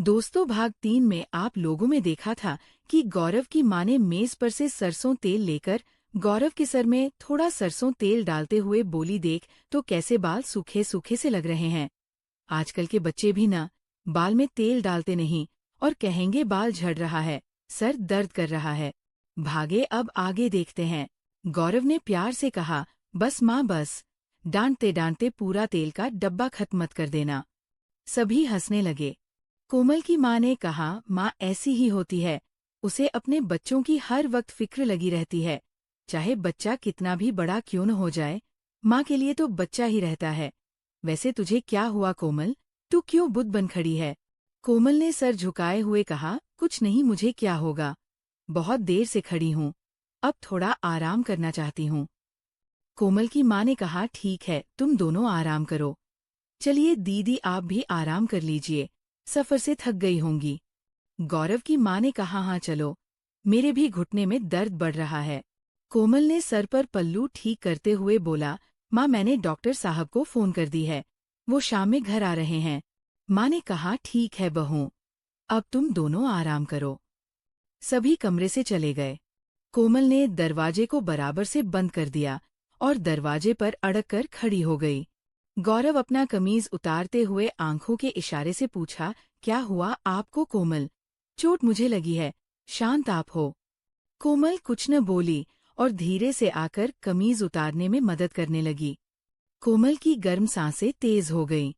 दोस्तों, भाग 3 में आप लोगों में देखा था कि गौरव की माँ ने मेज पर से सरसों तेल लेकर गौरव के सर में थोड़ा सरसों तेल डालते हुए बोली, देख तो कैसे बाल सूखे सूखे से लग रहे हैं। आजकल के बच्चे भी ना बाल में तेल डालते नहीं और कहेंगे बाल झड़ रहा है, सर दर्द कर रहा है। भागे अब आगे देखते हैं। गौरव ने प्यार से कहा, बस माँ बस। डांटते डांटते पूरा तेल का डब्बा खत्म मत कर देना। सभी हंसने लगे। कोमल की माँ ने कहा, माँ ऐसी ही होती है, उसे अपने बच्चों की हर वक्त फिक्र लगी रहती है। चाहे बच्चा कितना भी बड़ा क्यों न हो जाए, माँ के लिए तो बच्चा ही रहता है। वैसे तुझे क्या हुआ कोमल, तू क्यों बुद्ध बन खड़ी है? कोमल ने सर झुकाए हुए कहा, कुछ नहीं, मुझे क्या होगा, बहुत देर से खड़ी हूँ, अब थोड़ा आराम करना चाहती हूँ। कोमल की माँ ने कहा, ठीक है, तुम दोनों आराम करो। चलिए दीदी, आप भी आराम कर लीजिए, सफर से थक गई होंगी। गौरव की माँ ने कहा, हाँ चलो, मेरे भी घुटने में दर्द बढ़ रहा है। कोमल ने सर पर पल्लू ठीक करते हुए बोला, माँ मैंने डॉक्टर साहब को फोन कर दी है, वो शाम में घर आ रहे हैं। माँ ने कहा, ठीक है बहू, अब तुम दोनों आराम करो। सभी कमरे से चले गए। कोमल ने दरवाजे को बराबर से बंद कर दिया और दरवाजे पर अड़क कर खड़ी हो गई। गौरव अपना कमीज उतारते हुए आंखों के इशारे से पूछा, क्या हुआ आपको कोमल? चोट मुझे लगी है, शांत आप हो। कोमल कुछ न बोली और धीरे से आकर कमीज उतारने में मदद करने लगी। कोमल की गर्म सांसें तेज हो गईं।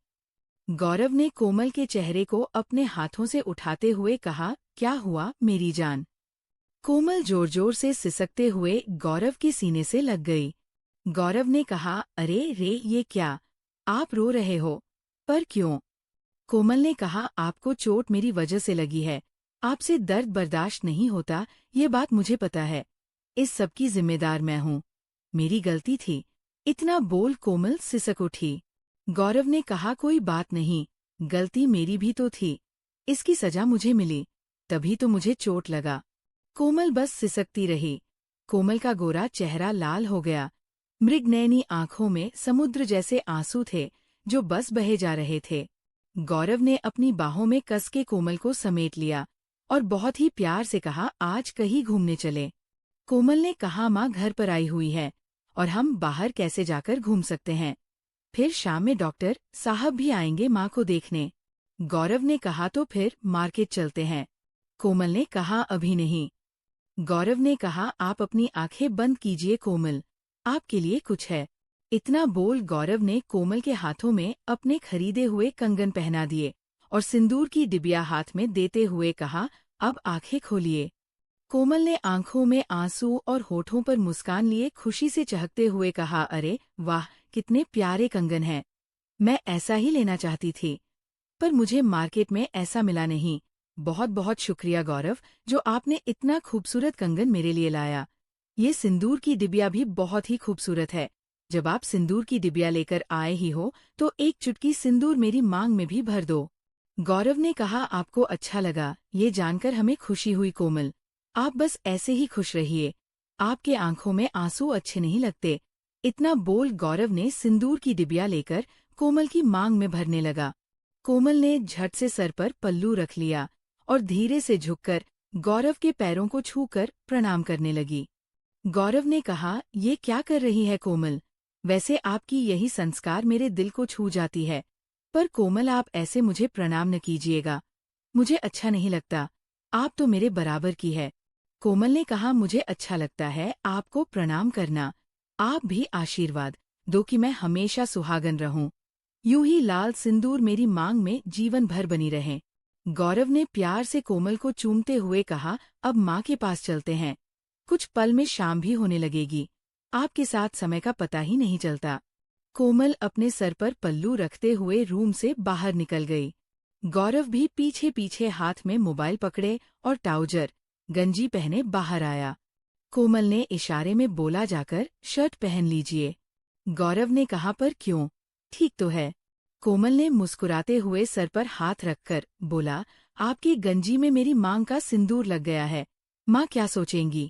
गौरव ने कोमल के चेहरे को अपने हाथों से उठाते हुए कहा, क्या हुआ मेरी जान? कोमल जोर जोर से सिसकते हुए गौरव के सीने से लग गई। गौरव ने कहा, अरे रे, ये क्या, आप रो रहे हो? पर क्यों? कोमल ने कहा, आपको चोट मेरी वजह से लगी है, आपसे दर्द बर्दाश्त नहीं होता, ये बात मुझे पता है। इस सब की जिम्मेदार मैं हूँ, मेरी गलती थी। इतना बोल कोमल सिसक उठी। गौरव ने कहा, कोई बात नहीं, गलती मेरी भी तो थी, इसकी सजा मुझे मिली, तभी तो मुझे चोट लगा। कोमल बस सिसकती रही। कोमल का गोरा चेहरा लाल हो गया। मृगनयनी आंखों में समुद्र जैसे आंसू थे जो बस बहे जा रहे थे। गौरव ने अपनी बाहों में कस के कोमल को समेट लिया और बहुत ही प्यार से कहा, आज कहीं घूमने चले। कोमल ने कहा, माँ घर पर आई हुई है और हम बाहर कैसे जाकर घूम सकते हैं, फिर शाम में डॉक्टर साहब भी आएंगे माँ को देखने। गौरव ने कहा, तो फिर मार्केट चलते हैं। कोमल ने कहा, अभी नहीं। गौरव ने कहा, आप अपनी आंखें बंद कीजिए कोमल, आपके लिए कुछ है। इतना बोल गौरव ने कोमल के हाथों में अपने खरीदे हुए कंगन पहना दिए और सिंदूर की डिबिया हाथ में देते हुए कहा, अब आंखें खोलिए। कोमल ने आंखों में आंसू और होठों पर मुस्कान लिए खुशी से चहकते हुए कहा, अरे वाह, कितने प्यारे कंगन हैं, मैं ऐसा ही लेना चाहती थी, पर मुझे मार्केट में ऐसा मिला नहीं। बहुत बहुत शुक्रिया गौरव, जो आपने इतना खूबसूरत कंगन मेरे लिए लाया। ये सिंदूर की डिबिया भी बहुत ही खूबसूरत है। जब आप सिंदूर की डिबिया लेकर आए ही हो तो एक चुटकी सिंदूर मेरी मांग में भी भर दो। गौरव ने कहा, आपको अच्छा लगा, ये जानकर हमें खुशी हुई कोमल, आप बस ऐसे ही खुश रहिए, आपके आंखों में आंसू अच्छे नहीं लगते। इतना बोल गौरव ने सिंदूर की डिबिया लेकर कोमल की मांग में भरने लगा। कोमल ने झट से सर पर पल्लू रख लिया और धीरे से झुककर गौरव के पैरों को छूकर प्रणाम करने लगी। गौरव ने कहा, ये क्या कर रही है कोमल? वैसे आपकी यही संस्कार मेरे दिल को छू जाती है, पर कोमल आप ऐसे मुझे प्रणाम न कीजिएगा, मुझे अच्छा नहीं लगता, आप तो मेरे बराबर की है। कोमल ने कहा, मुझे अच्छा लगता है आपको प्रणाम करना, आप भी आशीर्वाद दो कि मैं हमेशा सुहागन रहूं, यूं ही लाल सिंदूर मेरी मांग में जीवन भर बनी रहे। गौरव ने प्यार से कोमल को चूमते हुए कहा, अब माँ के पास चलते हैं, कुछ पल में शाम भी होने लगेगी, आपके साथ समय का पता ही नहीं चलता। कोमल अपने सर पर पल्लू रखते हुए रूम से बाहर निकल गई। गौरव भी पीछे पीछे हाथ में मोबाइल पकड़े और ट्राउजर गंजी पहने बाहर आया। कोमल ने इशारे में बोला, जाकर शर्ट पहन लीजिए। गौरव ने कहा, पर क्यों, ठीक तो है। कोमल ने मुस्कुराते हुए सर पर हाथ रखकर बोला, आपकी गंजी में मेरी मांग का सिंदूर लग गया है, माँ क्या सोचेंगी?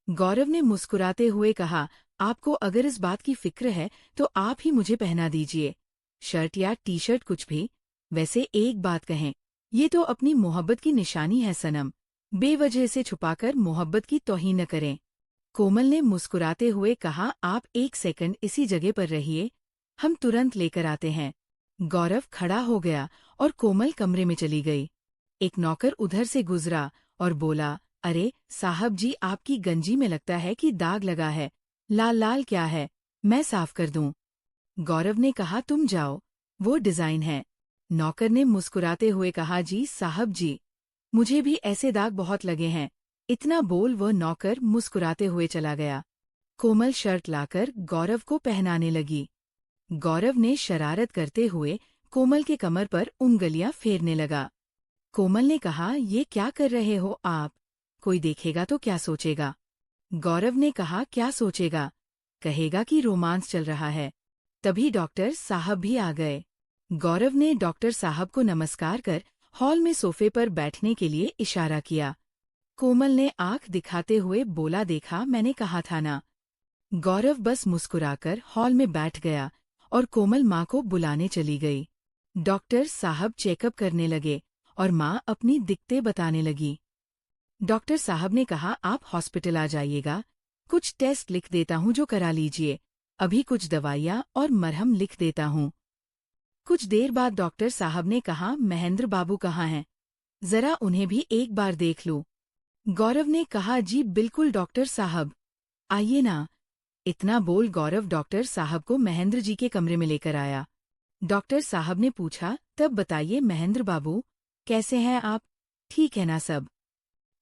गौरव ने मुस्कुराते हुए कहा, आपको अगर इस बात की फिक्र है तो आप ही मुझे पहना दीजिए, शर्ट या टी शर्ट कुछ भी। वैसे एक बात कहें, ये तो अपनी मोहब्बत की निशानी है सनम, बेवजह से छुपाकर मोहब्बत की तौहीन न करें। कोमल ने मुस्कुराते हुए कहा, आप 1 सेकंड इसी जगह पर रहिए, हम तुरंत लेकर आते हैं। गौरव खड़ा हो गया और कोमल कमरे में चली गई। एक नौकर उधर से गुजरा और बोला, अरे साहब जी, आपकी गंजी में लगता है कि दाग लगा है, लाल लाल क्या है, मैं साफ कर दूं। गौरव ने कहा, तुम जाओ, वो डिजाइन है। नौकर ने मुस्कुराते हुए कहा, जी साहब जी, मुझे भी ऐसे दाग बहुत लगे हैं। इतना बोल वह नौकर मुस्कुराते हुए चला गया। कोमल शर्ट लाकर गौरव को पहनाने लगी। गौरव ने शरारत करते हुए कोमल के कमर पर उंगलियां फेरने लगा। कोमल ने कहा, ये क्या कर रहे हो आप? कोई देखेगा तो क्या सोचेगा? गौरव ने कहा, क्या सोचेगा? कहेगा कि रोमांस चल रहा है। तभी डॉक्टर साहब भी आ गए। गौरव ने डॉक्टर साहब को नमस्कार कर हॉल में सोफे पर बैठने के लिए इशारा किया। कोमल ने आंख दिखाते हुए बोला, देखा, मैंने कहा था ना। गौरव बस मुस्कुराकर हॉल में बैठ गया और कोमल माँ को बुलाने चली गई। डॉक्टर साहब चेकअप करने लगे और माँ अपनी दिक्कतें बताने लगी। डॉक्टर साहब ने कहा, आप हॉस्पिटल आ जाइएगा, कुछ टेस्ट लिख देता हूँ जो करा लीजिए, अभी कुछ दवाइयाँ और मरहम लिख देता हूँ। कुछ देर बाद डॉक्टर साहब ने कहा, महेंद्र बाबू कहाँ हैं? जरा उन्हें भी एक बार देख लूं। गौरव ने कहा, जी बिल्कुल डॉक्टर साहब, आइए ना। इतना बोल गौरव डॉक्टर साहब को महेंद्र जी के कमरे में लेकर आया। डॉक्टर साहब ने पूछा, तब बताइए महेंद्र बाबू, कैसे हैं आप? ठीक है ना सब?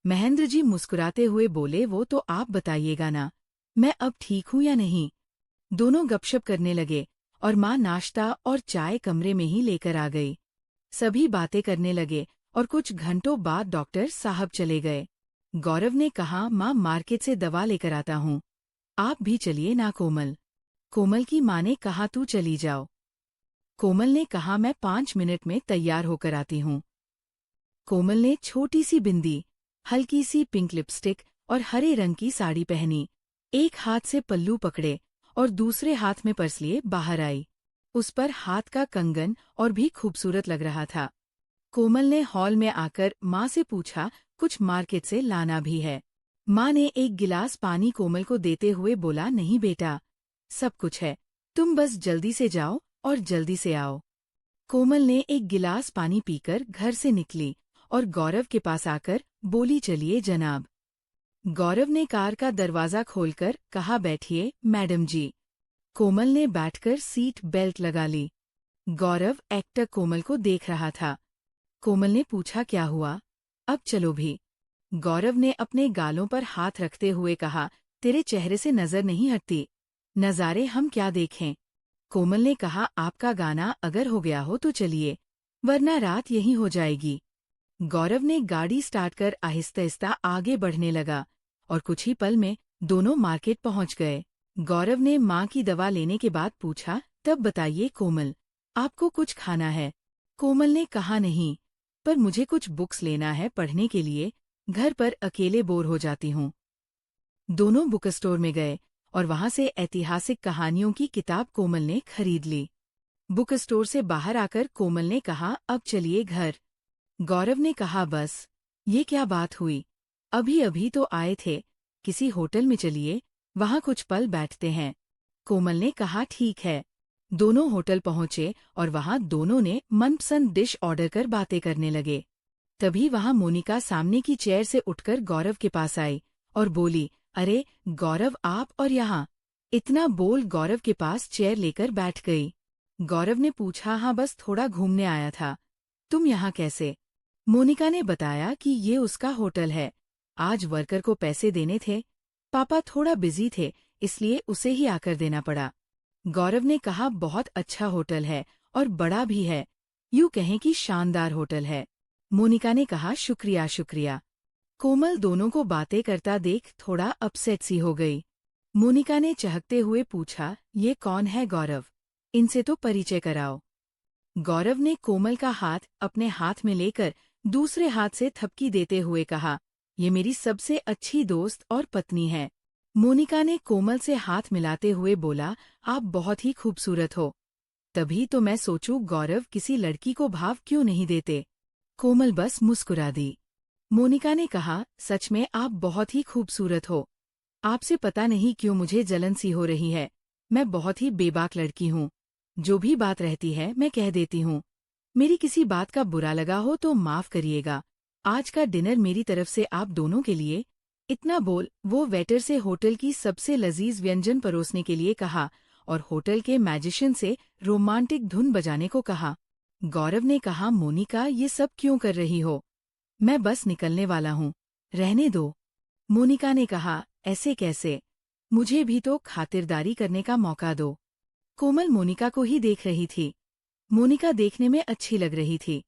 महेंद्र जी मुस्कुराते हुए बोले, वो तो आप बताइएगा ना, मैं अब ठीक हूं या नहीं। दोनों गपशप करने लगे और माँ नाश्ता और चाय कमरे में ही लेकर आ गई। सभी बातें करने लगे और कुछ घंटों बाद डॉक्टर साहब चले गए। गौरव ने कहा, माँ मार्केट से दवा लेकर आता हूँ, आप भी चलिए ना कोमल। कोमल की माँ ने कहा, तू चली जाओ। कोमल ने कहा, मैं 5 मिनट में तैयार होकर आती हूँ। कोमल ने छोटी सी बिंदी, हल्की सी पिंक लिपस्टिक और हरे रंग की साड़ी पहनी, एक हाथ से पल्लू पकड़े और दूसरे हाथ में पर्स लिए बाहर आई। उस पर हाथ का कंगन और भी खूबसूरत लग रहा था। कोमल ने हॉल में आकर माँ से पूछा, कुछ मार्केट से लाना भी है? माँ ने एक गिलास पानी कोमल को देते हुए बोला, नहीं बेटा, सब कुछ है, तुम बस जल्दी से जाओ और जल्दी से आओ। कोमल ने एक गिलास पानी पीकर घर से निकली और गौरव के पास आकर बोली, चलिए जनाब। गौरव ने कार का दरवाजा खोलकर कहा, बैठिए मैडम जी। कोमल ने बैठकर सीट बेल्ट लगा ली। गौरव एकटक कोमल को देख रहा था। कोमल ने पूछा, क्या हुआ, अब चलो भी। गौरव ने अपने गालों पर हाथ रखते हुए कहा, तेरे चेहरे से नजर नहीं हटती, नजारे हम क्या देखें। कोमल ने कहा, आपका गाना अगर हो गया हो तो चलिए, वरना रात यहीं हो जाएगी। गौरव ने गाड़ी स्टार्ट कर आहिस्ता आहिस्ता आगे बढ़ने लगा और कुछ ही पल में दोनों मार्केट पहुंच गए। गौरव ने माँ की दवा लेने के बाद पूछा, तब बताइए कोमल, आपको कुछ खाना है? कोमल ने कहा, नहीं, पर मुझे कुछ बुक्स लेना है पढ़ने के लिए, घर पर अकेले बोर हो जाती हूँ। दोनों बुक स्टोर में गए और वहां से ऐतिहासिक कहानियों की किताब कोमल ने खरीद ली। बुक स्टोर से बाहर आकर कोमल ने कहा, अब चलिए घर। गौरव ने कहा, बस ये क्या बात हुई, अभी अभी तो आए थे, किसी होटल में चलिए, वहां कुछ पल बैठते हैं। कोमल ने कहा, ठीक है। दोनों होटल पहुंचे और वहां दोनों ने मनपसंद डिश ऑर्डर कर बातें करने लगे। तभी वहां मोनिका सामने की चेयर से उठकर गौरव के पास आई और बोली, अरे गौरव, आप और यहाँ? इतना बोल गौरव के पास चेयर लेकर बैठ गई। गौरव ने पूछा, हाँ बस थोड़ा घूमने आया था, तुम यहाँ कैसे? मोनिका ने बताया कि ये उसका होटल है, आज वर्कर को पैसे देने थे, पापा थोड़ा बिजी थे इसलिए उसे ही आकर देना पड़ा। गौरव ने कहा, बहुत अच्छा होटल है और बड़ा भी है, यूं कहें कि शानदार होटल है। मोनिका ने कहा, शुक्रिया शुक्रिया। कोमल दोनों को बातें करता देख थोड़ा अपसेट सी हो गई। मोनिका ने चहकते हुए पूछा, ये कौन है गौरव, इनसे तो परिचय कराओ। गौरव ने कोमल का हाथ अपने हाथ में लेकर दूसरे हाथ से थपकी देते हुए कहा, ये मेरी सबसे अच्छी दोस्त और पत्नी है। मोनिका ने कोमल से हाथ मिलाते हुए बोला, आप बहुत ही खूबसूरत हो। तभी तो मैं सोचूं गौरव किसी लड़की को भाव क्यों नहीं देते। कोमल बस मुस्कुरा दी। मोनिका ने कहा, सच में आप बहुत ही खूबसूरत हो। आपसे पता नहीं क्यों मुझे जलन सी हो रही है। मैं बहुत ही बेबाक लड़की हूँ। जो भी बात रहती है मैं कह देती हूँ। मेरी किसी बात का बुरा लगा हो तो माफ करिएगा। आज का डिनर मेरी तरफ से आप दोनों के लिए। इतना बोल वो वेटर से होटल की सबसे लजीज व्यंजन परोसने के लिए कहा और होटल के मैजिशियन से रोमांटिक धुन बजाने को कहा। गौरव ने कहा, मोनिका ये सब क्यों कर रही हो? मैं बस निकलने वाला हूँ, रहने दो। मोनिका ने कहा, ऐसे कैसे? मुझे भी तो खातिरदारी करने का मौका दो। कोमल मोनिका को ही देख रही थी। मोनिका देखने में अच्छी लग रही थी।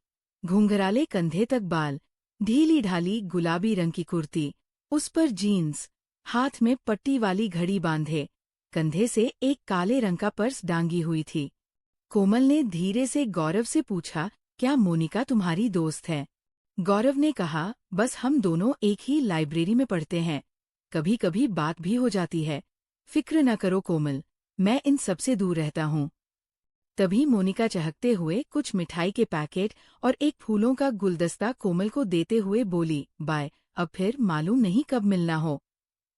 घुंघराले कंधे तक बाल, ढीली ढाली गुलाबी रंग की कुर्ती, उस पर जीन्स, हाथ में पट्टी वाली घड़ी बांधे, कंधे से एक काले रंग का पर्स डांगी हुई थी। कोमल ने धीरे से गौरव से पूछा, क्या मोनिका तुम्हारी दोस्त है? गौरव ने कहा, बस हम दोनों एक ही लाइब्रेरी में पढ़ते हैं। कभी कभी बात भी हो जाती है। फिक्र न करो कोमल, मैं इन सबसे दूर रहता हूँ। तभी मोनिका चहकते हुए कुछ मिठाई के पैकेट और एक फूलों का गुलदस्ता कोमल को देते हुए बोली, बाय, अब फिर मालूम नहीं कब मिलना हो।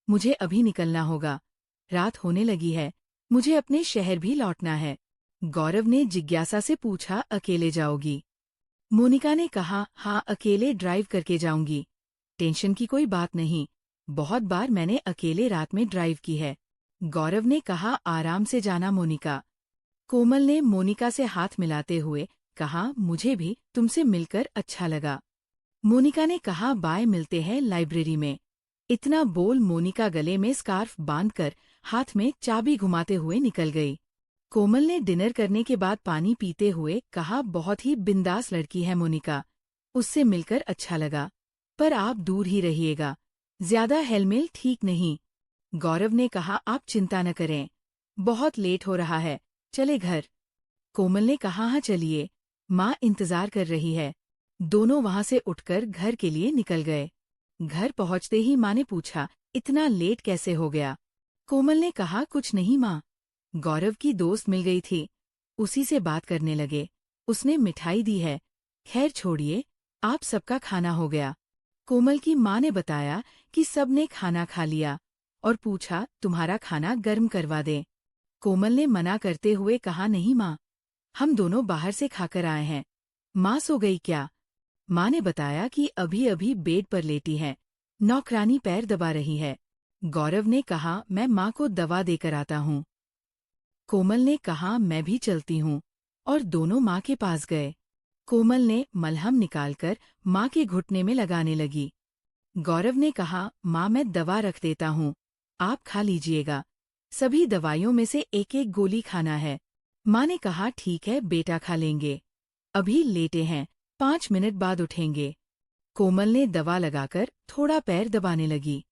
मुझे अभी निकलना होगा। रात होने लगी है। मुझे अपने शहर भी लौटना है। गौरव ने जिज्ञासा से पूछा, अकेले जाओगी? मोनिका ने कहा, हाँ, अकेले ड्राइव करके जाऊंगी। टेंशन की कोई बात नहीं। बहुत बार मैंने अकेले रात में ड्राइव की है। गौरव ने कहा, आराम से जाना मोनिका। कोमल ने मोनिका से हाथ मिलाते हुए कहा, मुझे भी तुमसे मिलकर अच्छा लगा। मोनिका ने कहा, बाय, मिलते हैं लाइब्रेरी में। इतना बोल मोनिका गले में स्कार्फ बांधकर हाथ में चाबी घुमाते हुए निकल गई। कोमल ने डिनर करने के बाद पानी पीते हुए कहा, बहुत ही बिंदास लड़की है मोनिका। उससे मिलकर अच्छा लगा। पर आप दूर ही रहिएगा। ज्यादा हेलमेल ठीक नहीं। गौरव ने कहा, आप चिंता न करें। बहुत लेट हो रहा है, चले घर। कोमल ने कहा, हाँ चलिए, माँ इंतजार कर रही है। दोनों वहां से उठकर घर के लिए निकल गए। घर पहुंचते ही माँ ने पूछा, इतना लेट कैसे हो गया? कोमल ने कहा, कुछ नहीं माँ, गौरव की दोस्त मिल गई थी, उसी से बात करने लगे। उसने मिठाई दी है। खैर छोड़िए, आप सबका खाना हो गया। कोमल की माँ ने बताया कि सबने खाना खा लिया और पूछा, तुम्हारा खाना गर्म करवा दें? कोमल ने मना करते हुए कहा, नहीं माँ, हम दोनों बाहर से खाकर आए हैं। माँ सो गई क्या? माँ ने बताया कि अभी अभी बेड पर लेटी है, नौकरानी पैर दबा रही है। गौरव ने कहा, मैं माँ को दवा देकर आता हूँ। कोमल ने कहा, मैं भी चलती हूँ, और दोनों माँ के पास गए। कोमल ने मलहम निकालकर माँ के घुटने में लगाने लगी। गौरव ने कहा, माँ मैं दवा रख देता हूँ, आप खा लीजिएगा। सभी दवाइयों में से एक एक गोली खाना है। माँ ने कहा, ठीक है बेटा, खा लेंगे। अभी लेटे हैं, 5 मिनट बाद उठेंगे। कोमल ने दवा लगाकर थोड़ा पैर दबाने लगी।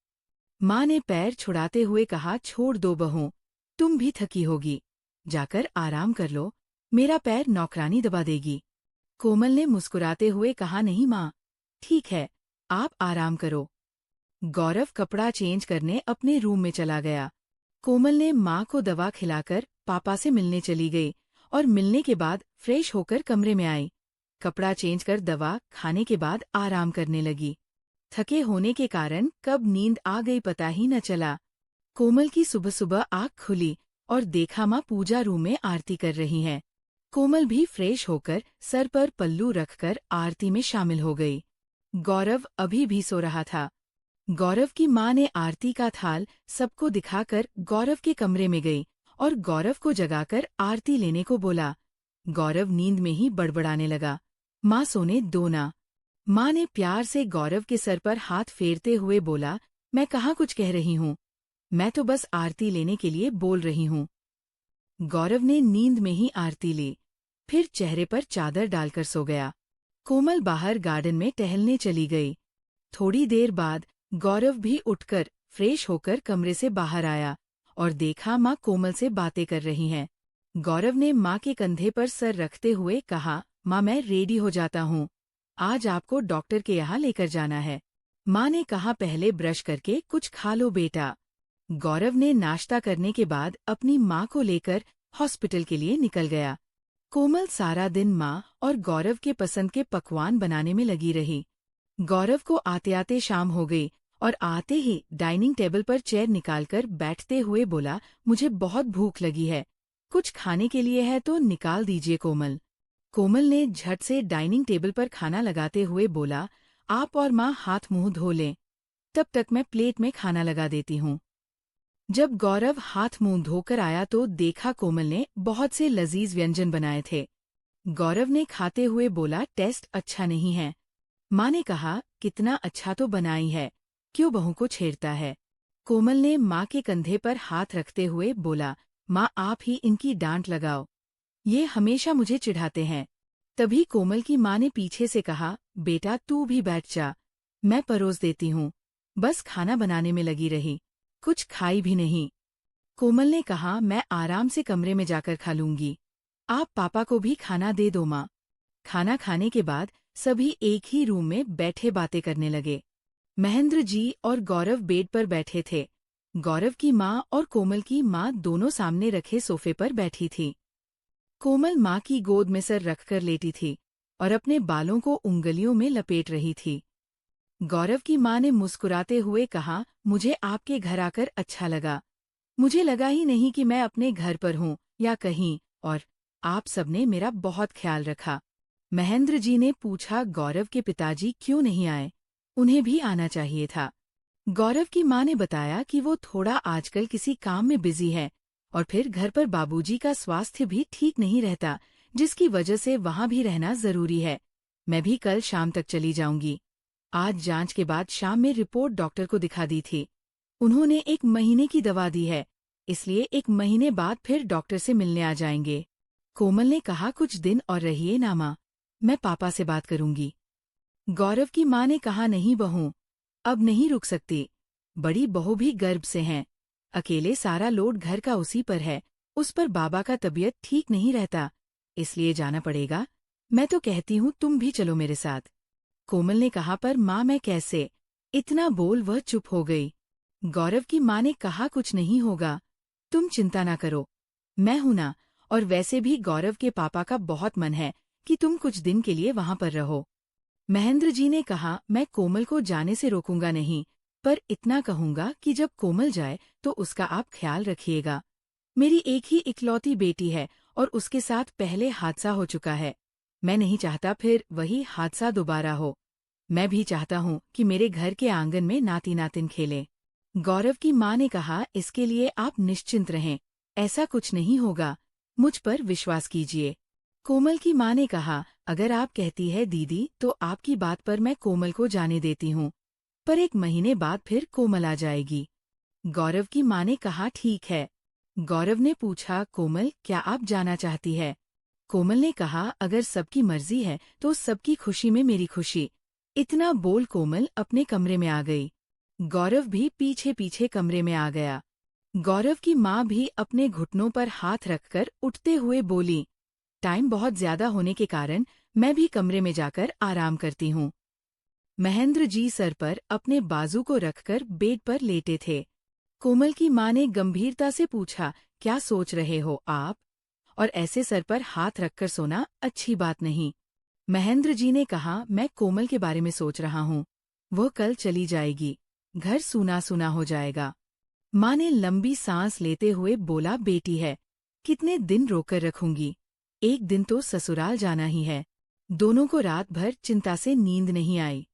माँ ने पैर छुड़ाते हुए कहा, छोड़ दो बहू, तुम भी थकी होगी, जाकर आराम कर लो, मेरा पैर नौकरानी दबा देगी। कोमल ने मुस्कुराते हुए कहा, नहीं माँ, ठीक है, आप आराम करो। गौरव कपड़ा चेंज करने अपने रूम में चला गया। कोमल ने माँ को दवा खिलाकर पापा से मिलने चली गई और मिलने के बाद फ्रेश होकर कमरे में आई। कपड़ा चेंज कर दवा खाने के बाद आराम करने लगी। थके होने के कारण कब नींद आ गई पता ही न चला। कोमल की सुबह सुबह आँख खुली और देखा माँ पूजा रूम में आरती कर रही हैं। कोमल भी फ्रेश होकर सर पर पल्लू रखकर आरती में शामिल हो गई। गौरव अभी भी सो रहा था। गौरव की माँ ने आरती का थाल सबको दिखाकर गौरव के कमरे में गई और गौरव को जगाकर आरती लेने को बोला। गौरव नींद में ही बड़बड़ाने लगा, माँ सोने दो ना। माँ ने प्यार से गौरव के सर पर हाथ फेरते हुए बोला, मैं कहाँ कुछ कह रही हूँ, मैं तो बस आरती लेने के लिए बोल रही हूँ। गौरव ने नींद में ही आरती ली, फिर चेहरे पर चादर डालकर सो गया। कोमल बाहर गार्डन में टहलने चली गई। थोड़ी देर बाद गौरव भी उठकर फ्रेश होकर कमरे से बाहर आया और देखा माँ कोमल से बातें कर रही हैं। गौरव ने माँ के कंधे पर सर रखते हुए कहा, माँ मैं रेडी हो जाता हूँ, आज आपको डॉक्टर के यहाँ लेकर जाना है। माँ ने कहा, पहले ब्रश करके कुछ खा लो बेटा। गौरव ने नाश्ता करने के बाद अपनी माँ को लेकर हॉस्पिटल के लिए निकल गया। कोमल सारा दिन माँ और गौरव के पसंद के पकवान बनाने में लगी रही। गौरव को आते आते शाम हो गई और आते ही डाइनिंग टेबल पर चेयर निकालकर बैठते हुए बोला, मुझे बहुत भूख लगी है, कुछ खाने के लिए है तो निकाल दीजिए कोमल। कोमल ने झट से डाइनिंग टेबल पर खाना लगाते हुए बोला, आप और माँ हाथ मुंह धो लें, तब तक मैं प्लेट में खाना लगा देती हूँ। जब गौरव हाथ मुंह धोकर आया तो देखा कोमल ने बहुत से लजीज व्यंजन बनाए थे। गौरव ने खाते हुए बोला, टेस्ट अच्छा नहीं है। माँ ने कहा, कितना अच्छा तो बनाई है, क्यों बहू को छेड़ता है। कोमल ने माँ के कंधे पर हाथ रखते हुए बोला, माँ आप ही इनकी डांट लगाओ, ये हमेशा मुझे चिढ़ाते हैं। तभी कोमल की माँ ने पीछे से कहा, बेटा तू भी बैठ जा, मैं परोस देती हूँ। बस खाना बनाने में लगी रही, कुछ खाई भी नहीं। कोमल ने कहा, मैं आराम से कमरे में जाकर खा लूंगी, आप पापा को भी खाना दे दो माँ। खाना खाने के बाद सभी एक ही रूम में बैठे बातें करने लगे। महेंद्र जी और गौरव बेड पर बैठे थे। गौरव की माँ और कोमल की माँ दोनों सामने रखे सोफे पर बैठी थी। कोमल माँ की गोद में सर रखकर लेटी थी और अपने बालों को उंगलियों में लपेट रही थी। गौरव की माँ ने मुस्कुराते हुए कहा, मुझे आपके घर आकर अच्छा लगा, मुझे लगा ही नहीं कि मैं अपने घर पर हूँ या कहीं और, आप सबने मेरा बहुत ख्याल रखा। महेंद्र जी ने पूछा, गौरव के पिताजी क्यों नहीं आए, उन्हें भी आना चाहिए था। गौरव की माँ ने बताया कि वो थोड़ा आजकल किसी काम में बिजी है और फिर घर पर बाबूजी का स्वास्थ्य भी ठीक नहीं रहता, जिसकी वजह से वहाँ भी रहना जरूरी है। मैं भी कल शाम तक चली जाऊंगी। आज जांच के बाद शाम में रिपोर्ट डॉक्टर को दिखा दी थी, उन्होंने 1 महीने की दवा दी है, इसलिए 1 महीने बाद फिर डॉक्टर से मिलने आ जाएंगे। कोमल ने कहा, कुछ दिन और रहिए ना माँ, मैं पापा से बात करूंगी। गौरव की माँ ने कहा, नहीं बहू, अब नहीं रुक सकती, बड़ी बहू भी गर्भ से हैं, अकेले सारा लोड घर का उसी पर है, उस पर बाबा का तबीयत ठीक नहीं रहता, इसलिए जाना पड़ेगा। मैं तो कहती हूँ तुम भी चलो मेरे साथ। कोमल ने कहा, पर माँ मैं कैसे। इतना बोल वह चुप हो गई। गौरव की माँ ने कहा, कुछ नहीं होगा, तुम चिंता ना करो, मैं हूं ना, और वैसे भी गौरव के पापा का बहुत मन है कि तुम कुछ दिन के लिए वहां पर रहो। महेंद्र जी ने कहा, मैं कोमल को जाने से रोकूंगा नहीं, पर इतना कहूंगा कि जब कोमल जाए तो उसका आप ख्याल रखिएगा। मेरी एक ही इकलौती बेटी है और उसके साथ पहले हादसा हो चुका है, मैं नहीं चाहता फिर वही हादसा दोबारा हो। मैं भी चाहता हूँ कि मेरे घर के आंगन में नाती नातिन खेलें। गौरव की माँ ने कहा, इसके लिए आप निश्चिंत रहें, ऐसा कुछ नहीं होगा, मुझ पर विश्वास कीजिए। कोमल की माँ ने कहा, अगर आप कहती है दीदी तो आपकी बात पर मैं कोमल को जाने देती हूँ, पर 1 महीने बाद फिर कोमल आ जाएगी। गौरव की माँ ने कहा, ठीक है। गौरव ने पूछा, कोमल क्या आप जाना चाहती है। कोमल ने कहा, अगर सबकी मर्जी है तो सबकी खुशी में मेरी खुशी। इतना बोल कोमल अपने कमरे में आ गई। गौरव भी पीछे पीछे कमरे में आ गया। गौरव की माँ भी अपने घुटनों पर हाथ रखकर उठते हुए बोली, टाइम बहुत ज्यादा होने के कारण मैं भी कमरे में जाकर आराम करती हूँ। महेंद्र जी सर पर अपने बाजू को रखकर बेड पर लेटे थे। कोमल की माँ ने गंभीरता से पूछा, क्या सोच रहे हो आप, और ऐसे सर पर हाथ रखकर सोना अच्छी बात नहीं। महेंद्र जी ने कहा, मैं कोमल के बारे में सोच रहा हूँ, वो कल चली जाएगी, घर सूना सूना हो जाएगा। माँ ने लंबी सांस लेते हुए बोला, बेटी है, कितने दिन रोकर रखूंगी, एक दिन तो ससुराल जाना ही है। दोनों को रात भर चिंता से नींद नहीं आई।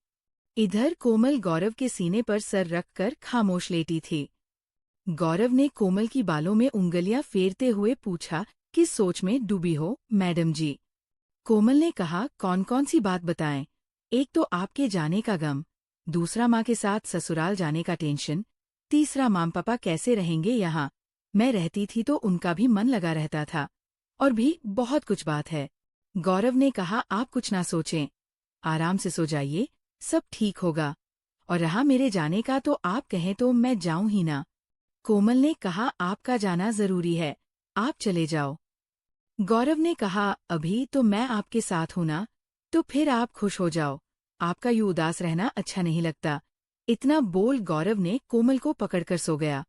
इधर कोमल गौरव के सीने पर सर रखकर खामोश लेटी थी। गौरव ने कोमल की बालों में उंगलियां फेरते हुए पूछा, किस सोच में डूबी हो मैडम जी। कोमल ने कहा, कौन कौन सी बात बताएं, एक तो आपके जाने का गम, दूसरा माँ के साथ ससुराल जाने का टेंशन, तीसरा माम पापा कैसे रहेंगे यहाँ, मैं रहती थी तो उनका भी मन लगा रहता था, और भी बहुत कुछ बात है। गौरव ने कहा, आप कुछ ना सोचें, आराम से सो जाइए, सब ठीक होगा, और रहा मेरे जाने का तो आप कहें तो मैं जाऊं ही ना। कोमल ने कहा, आपका जाना जरूरी है, आप चले जाओ। गौरव ने कहा, अभी तो मैं आपके साथ हूं ना, तो फिर आप खुश हो जाओ, आपका यूं उदास रहना अच्छा नहीं लगता। इतना बोल गौरव ने कोमल को पकड़कर सो गया।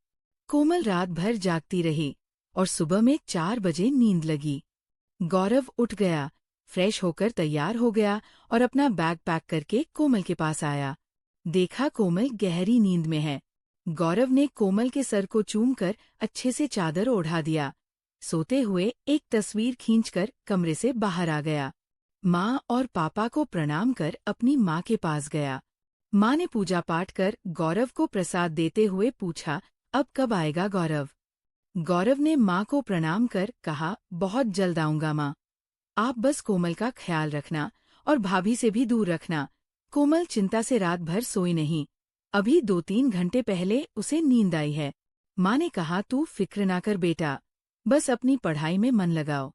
कोमल रात भर जागती रही और सुबह में 4 बजे नींद लगी। गौरव उठ गया, फ्रेश होकर तैयार हो गया और अपना बैग पैक करके कोमल के पास आया। देखा कोमल गहरी नींद में है। गौरव ने कोमल के सर को चूमकर अच्छे से चादर ओढ़ा दिया। सोते हुए एक तस्वीर खींचकर कमरे से बाहर आ गया। माँ और पापा को प्रणाम कर अपनी माँ के पास गया। माँ ने पूजा पाठ कर गौरव को प्रसाद देते हुए पूछा, अब कब आएगा गौरव? गौरव ने माँ को प्रणाम कर कहा, बहुत जल्द आऊंगा माँ। आप बस कोमल का ख्याल रखना और भाभी से भी दूर रखना। कोमल चिंता से रात भर सोई नहीं। अभी 2-3 घंटे पहले उसे नींद आई है। माँ ने कहा, तू फिक्र ना कर बेटा, बस अपनी पढ़ाई में मन लगाओ।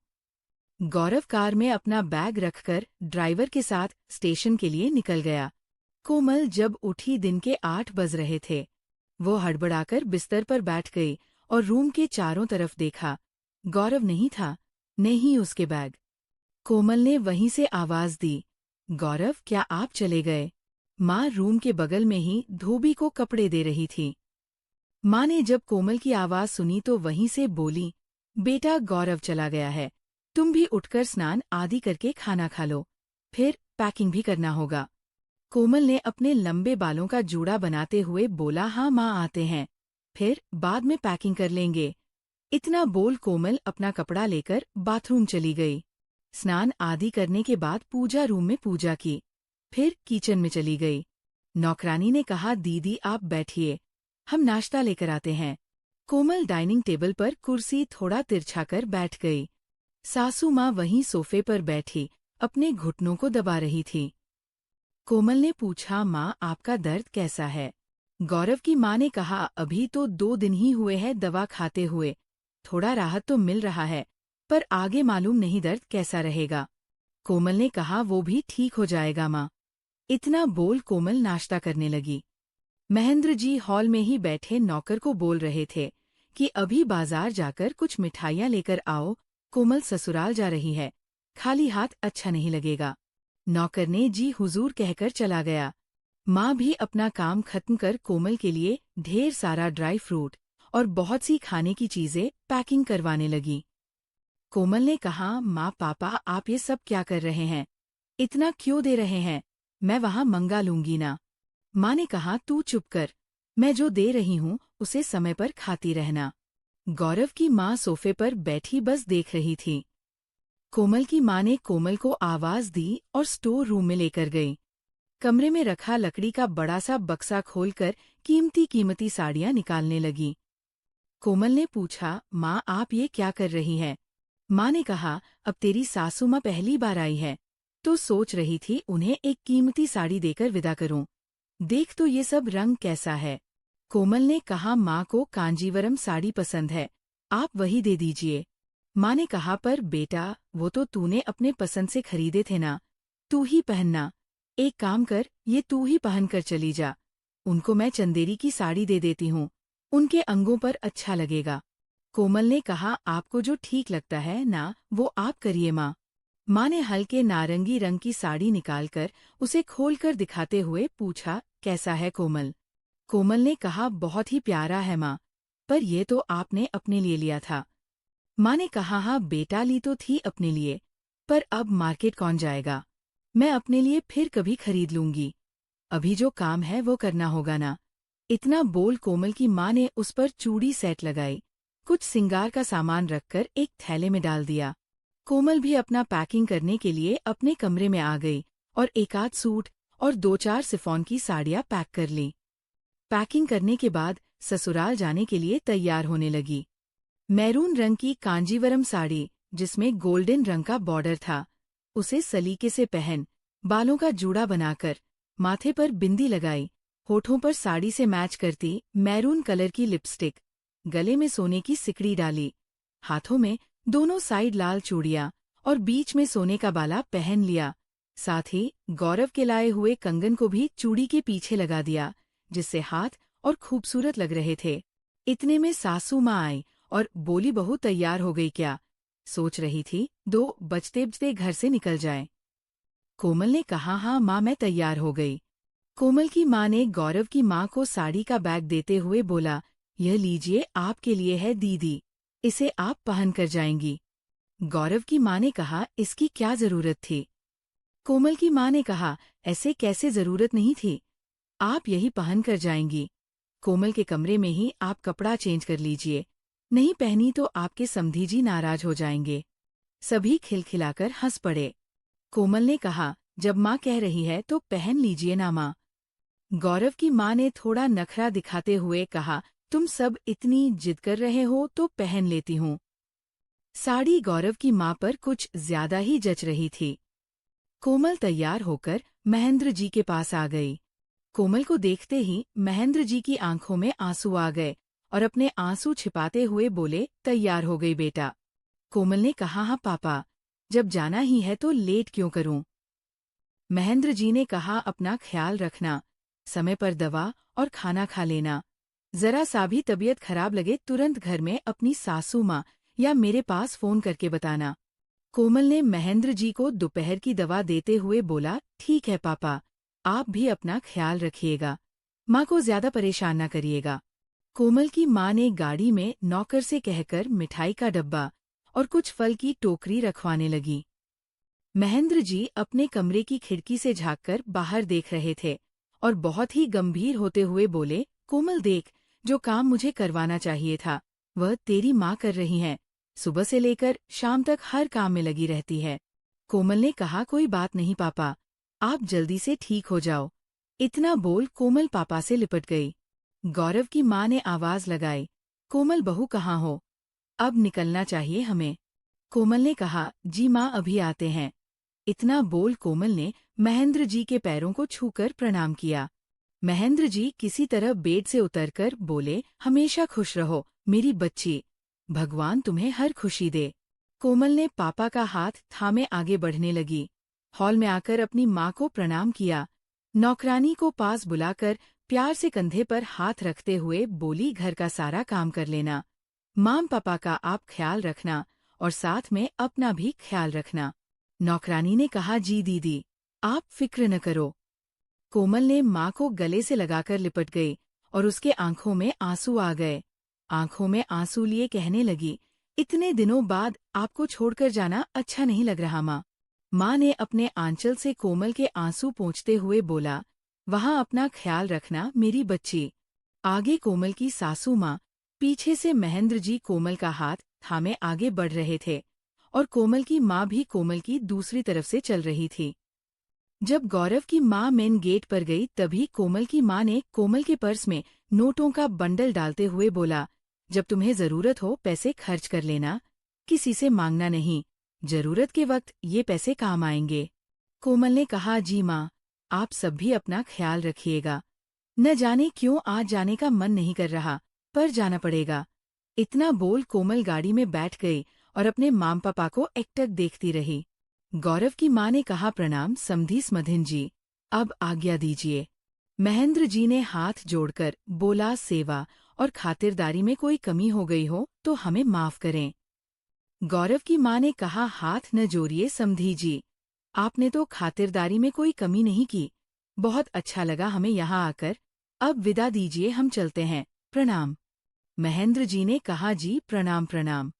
गौरव कार में अपना बैग रखकर ड्राइवर के साथ स्टेशन के लिए निकल गया। कोमल जब उठी दिन के 8 बज रहे थे। वो हड़बड़ाकर बिस्तर पर बैठ गई और रूम के चारों तरफ देखा। गौरव नहीं था, नहीं उसके बैग। कोमल ने वहीं से आवाज दी, गौरव क्या आप चले गए? माँ रूम के बगल में ही धोबी को कपड़े दे रही थी। माँ ने जब कोमल की आवाज सुनी तो वहीं से बोली, बेटा गौरव चला गया है, तुम भी उठकर स्नान आदि करके खाना खा लो, फिर पैकिंग भी करना होगा। कोमल ने अपने लंबे बालों का जूड़ा बनाते हुए बोला, हाँ माँ आते हैं, फिर बाद में पैकिंग कर लेंगे। इतना बोल कोमल अपना कपड़ा लेकर बाथरूम चली गई। स्नान आदि करने के बाद पूजा रूम में पूजा की, फिर किचन में चली गई। नौकरानी ने कहा, दीदी आप बैठिए, हम नाश्ता लेकर आते हैं। कोमल डाइनिंग टेबल पर कुर्सी थोड़ा तिरछा कर बैठ गई। सासू माँ वहीं सोफे पर बैठी अपने घुटनों को दबा रही थी। कोमल ने पूछा, माँ आपका दर्द कैसा है? गौरव की माँ ने कहा, अभी तो 2 दिन ही हुए हैं दवा खाते हुए, थोड़ा राहत तो मिल रहा है, पर आगे मालूम नहीं दर्द कैसा रहेगा। कोमल ने कहा, वो भी ठीक हो जाएगा माँ। इतना बोल कोमल नाश्ता करने लगी। महेंद्र जी हॉल में ही बैठे नौकर को बोल रहे थे कि अभी बाजार जाकर कुछ मिठाइयाँ लेकर आओ, कोमल ससुराल जा रही है, खाली हाथ अच्छा नहीं लगेगा। नौकर ने जी हुजूर कहकर चला गया। माँ भी अपना काम खत्म कर कोमल के लिए ढेर सारा ड्राई फ्रूट और बहुत सी खाने की चीजें पैकिंग करवाने लगी। कोमल ने कहा, माँ पापा आप ये सब क्या कर रहे हैं? इतना क्यों दे रहे हैं? मैं वहाँ मंगा लूंगी ना। माँ ने कहा, तू चुप कर, मैं जो दे रही हूँ उसे समय पर खाती रहना। गौरव की माँ सोफे पर बैठी बस देख रही थी। कोमल की माँ ने कोमल को आवाज दी और स्टोर रूम में लेकर गई। कमरे में रखा लकड़ी का बड़ा सा बक्सा खोलकर कीमती साड़ियाँ निकालने लगी। कोमल ने पूछा, माँ आप ये क्या कर रही हैं? माँ ने कहा, अब तेरी सासू माँ पहली बार आई है, तो सोच रही थी उन्हें एक कीमती साड़ी देकर विदा करूं। देख तो ये सब रंग कैसा है। कोमल ने कहा, माँ को कांजीवरम साड़ी पसंद है, आप वही दे दीजिए। माँ ने कहा, पर बेटा वो तो तूने अपने पसंद से खरीदे थे ना, तू ही पहनना। एक काम कर, ये तू ही पहन कर चली जा, उनको मैं चंदेरी की साड़ी दे देती हूँ, उनके अंगों पर अच्छा लगेगा। कोमल ने कहा, आपको जो ठीक लगता है ना वो आप करिए माँ। माँ ने हल्के नारंगी रंग की साड़ी निकालकर उसे खोलकर दिखाते हुए पूछा, कैसा है कोमल? कोमल ने कहा, बहुत ही प्यारा है माँ, पर ये तो आपने अपने लिए लिया था। माँ ने कहा, हाँ बेटा ली तो थी अपने लिए, पर अब मार्केट कौन जाएगा, मैं अपने लिए फिर कभी खरीद लूंगी, अभी जो काम है वो करना होगा ना। इतना बोल कोमल की माँ ने उस पर चूड़ी सेट लगाई, कुछ सिंगार का सामान रखकर एक थैले में डाल दिया। कोमल भी अपना पैकिंग करने के लिए अपने कमरे में आ गई और 1-8 सूट और 2-4 सिफॉन की साड़ियाँ पैक कर ली। पैकिंग करने के बाद ससुराल जाने के लिए तैयार होने लगी। मैरून रंग की कांजीवरम साड़ी जिसमें गोल्डन रंग का बॉर्डर था, उसे सलीके से पहन, बालों का जूड़ा बनाकर, माथे पर बिंदी लगाई, होठों पर साड़ी से मैच करती मैरून कलर की लिपस्टिक, गले में सोने की सिकड़ी डाली, हाथों में दोनों साइड लाल चूड़ियाँ और बीच में सोने का बाला पहन लिया। साथ ही गौरव के लाए हुए कंगन को भी चूड़ी के पीछे लगा दिया, जिससे हाथ और खूबसूरत लग रहे थे। इतने में सासू माँ आई और बोली, बहू तैयार हो गई क्या? सोच रही थी 2 बजते बजते घर से निकल जाए। कोमल ने कहा, हाँ माँ मैं तैयार हो गई। कोमल की माँ ने गौरव की माँ को साड़ी का बैग देते हुए बोला, यह लीजिए आपके लिए है दीदी, इसे आप पहन कर जाएंगी। गौरव की माँ ने कहा, इसकी क्या जरूरत थी? कोमल की माँ ने कहा, ऐसे कैसे जरूरत नहीं थी, आप यही पहन कर जाएंगी। कोमल के कमरे में ही आप कपड़ा चेंज कर लीजिए, नहीं पहनी तो आपके समधी जी नाराज हो जाएंगे। सभी खिलखिलाकर हंस पड़े। कोमल ने कहा, जब माँ कह रही है तो पहन लीजिए ना माँ। गौरव की माँ ने थोड़ा नखरा दिखाते हुए कहा, तुम सब इतनी जिद कर रहे हो तो पहन लेती हूँ। साड़ी गौरव की माँ पर कुछ ज्यादा ही जच रही थी। कोमल तैयार होकर महेंद्र जी के पास आ गई। कोमल को देखते ही महेंद्र जी की आंखों में आंसू आ गए और अपने आंसू छिपाते हुए बोले, तैयार हो गई बेटा। कोमल ने कहा, हाँ पापा, जब जाना ही है तो लेट क्यों करूं। महेंद्र जी ने कहा, अपना ख्याल रखना, समय पर दवा और खाना खा लेना। जरा सा भी तबीयत खराब लगे तुरंत घर में अपनी सासू माँ या मेरे पास फोन करके बताना। कोमल ने महेंद्र जी को दोपहर की दवा देते हुए बोला, ठीक है पापा, आप भी अपना ख्याल रखिएगा, माँ को ज्यादा परेशान न करिएगा। कोमल की माँ ने गाड़ी में नौकर से कहकर मिठाई का डब्बा और कुछ फल की टोकरी रखवाने लगी। महेंद्र जी अपने कमरे की खिड़की से झांककर बाहर देख रहे थे और बहुत ही गंभीर होते हुए बोले, कोमल देख, जो काम मुझे करवाना चाहिए था वह तेरी माँ कर रही है। सुबह से लेकर शाम तक हर काम में लगी रहती है। कोमल ने कहा, कोई बात नहीं पापा, आप जल्दी से ठीक हो जाओ। इतना बोल कोमल पापा से लिपट गई। गौरव की माँ ने आवाज लगाई, कोमल बहू कहाँ हो, अब निकलना चाहिए हमें। कोमल ने कहा, जी माँ अभी आते हैं। इतना बोल कोमल ने महेंद्र जी के पैरों को छूकर प्रणाम किया। महेंद्र जी किसी तरह बेड से उतरकर बोले, हमेशा खुश रहो मेरी बच्ची, भगवान तुम्हें हर खुशी दे। कोमल ने पापा का हाथ थामे आगे बढ़ने लगी। हॉल में आकर अपनी माँ को प्रणाम किया। नौकरानी को पास बुलाकर प्यार से कंधे पर हाथ रखते हुए बोली, घर का सारा काम कर लेना, माम पापा का आप ख्याल रखना और साथ में अपना भी ख्याल रखना। नौकरानी ने कहा, जी दीदी, आप फिक्र न करो। कोमल ने माँ को गले से लगाकर लिपट गई और उसके आंखों में आंसू आ गए। आंखों में आंसू लिए कहने लगी, इतने दिनों बाद आपको छोड़कर जाना अच्छा नहीं लग रहा माँ। माँ ने अपने आंचल से कोमल के आंसू पोंछते हुए बोला, वहाँ अपना ख्याल रखना मेरी बच्ची। आगे कोमल की सासू माँ, पीछे से महेंद्र जी कोमल का हाथ थामे आगे बढ़ रहे थे और कोमल की माँ भी कोमल की दूसरी तरफ से चल रही थी। जब गौरव की माँ मेन गेट पर गई तभी कोमल की माँ ने कोमल के पर्स में नोटों का बंडल डालते हुए बोला, जब तुम्हें जरूरत हो पैसे खर्च कर लेना, किसी से मांगना नहीं, जरूरत के वक्त ये पैसे काम आएंगे। कोमल ने कहा, जी माँ, आप सब भी अपना ख्याल रखिएगा। न जाने क्यों आज जाने का मन नहीं कर रहा, पर जाना पड़ेगा। इतना बोल कोमल गाड़ी में बैठ गई और अपने माम पापा को एकटक देखती रही। गौरव की माँ ने कहा, प्रणाम समधी स्मधिन जी, अब आज्ञा दीजिए। महेंद्र जी ने हाथ जोड़कर बोला, सेवा और खातिरदारी में कोई कमी हो गई हो तो हमें माफ करें। गौरव की माँ ने कहा, हाथ न जोड़िए समधी जी, आपने तो खातिरदारी में कोई कमी नहीं की, बहुत अच्छा लगा हमें यहाँ आकर, अब विदा दीजिए, हम चलते हैं, प्रणाम। महेंद्र जी ने कहा, जी प्रणाम प्रणाम।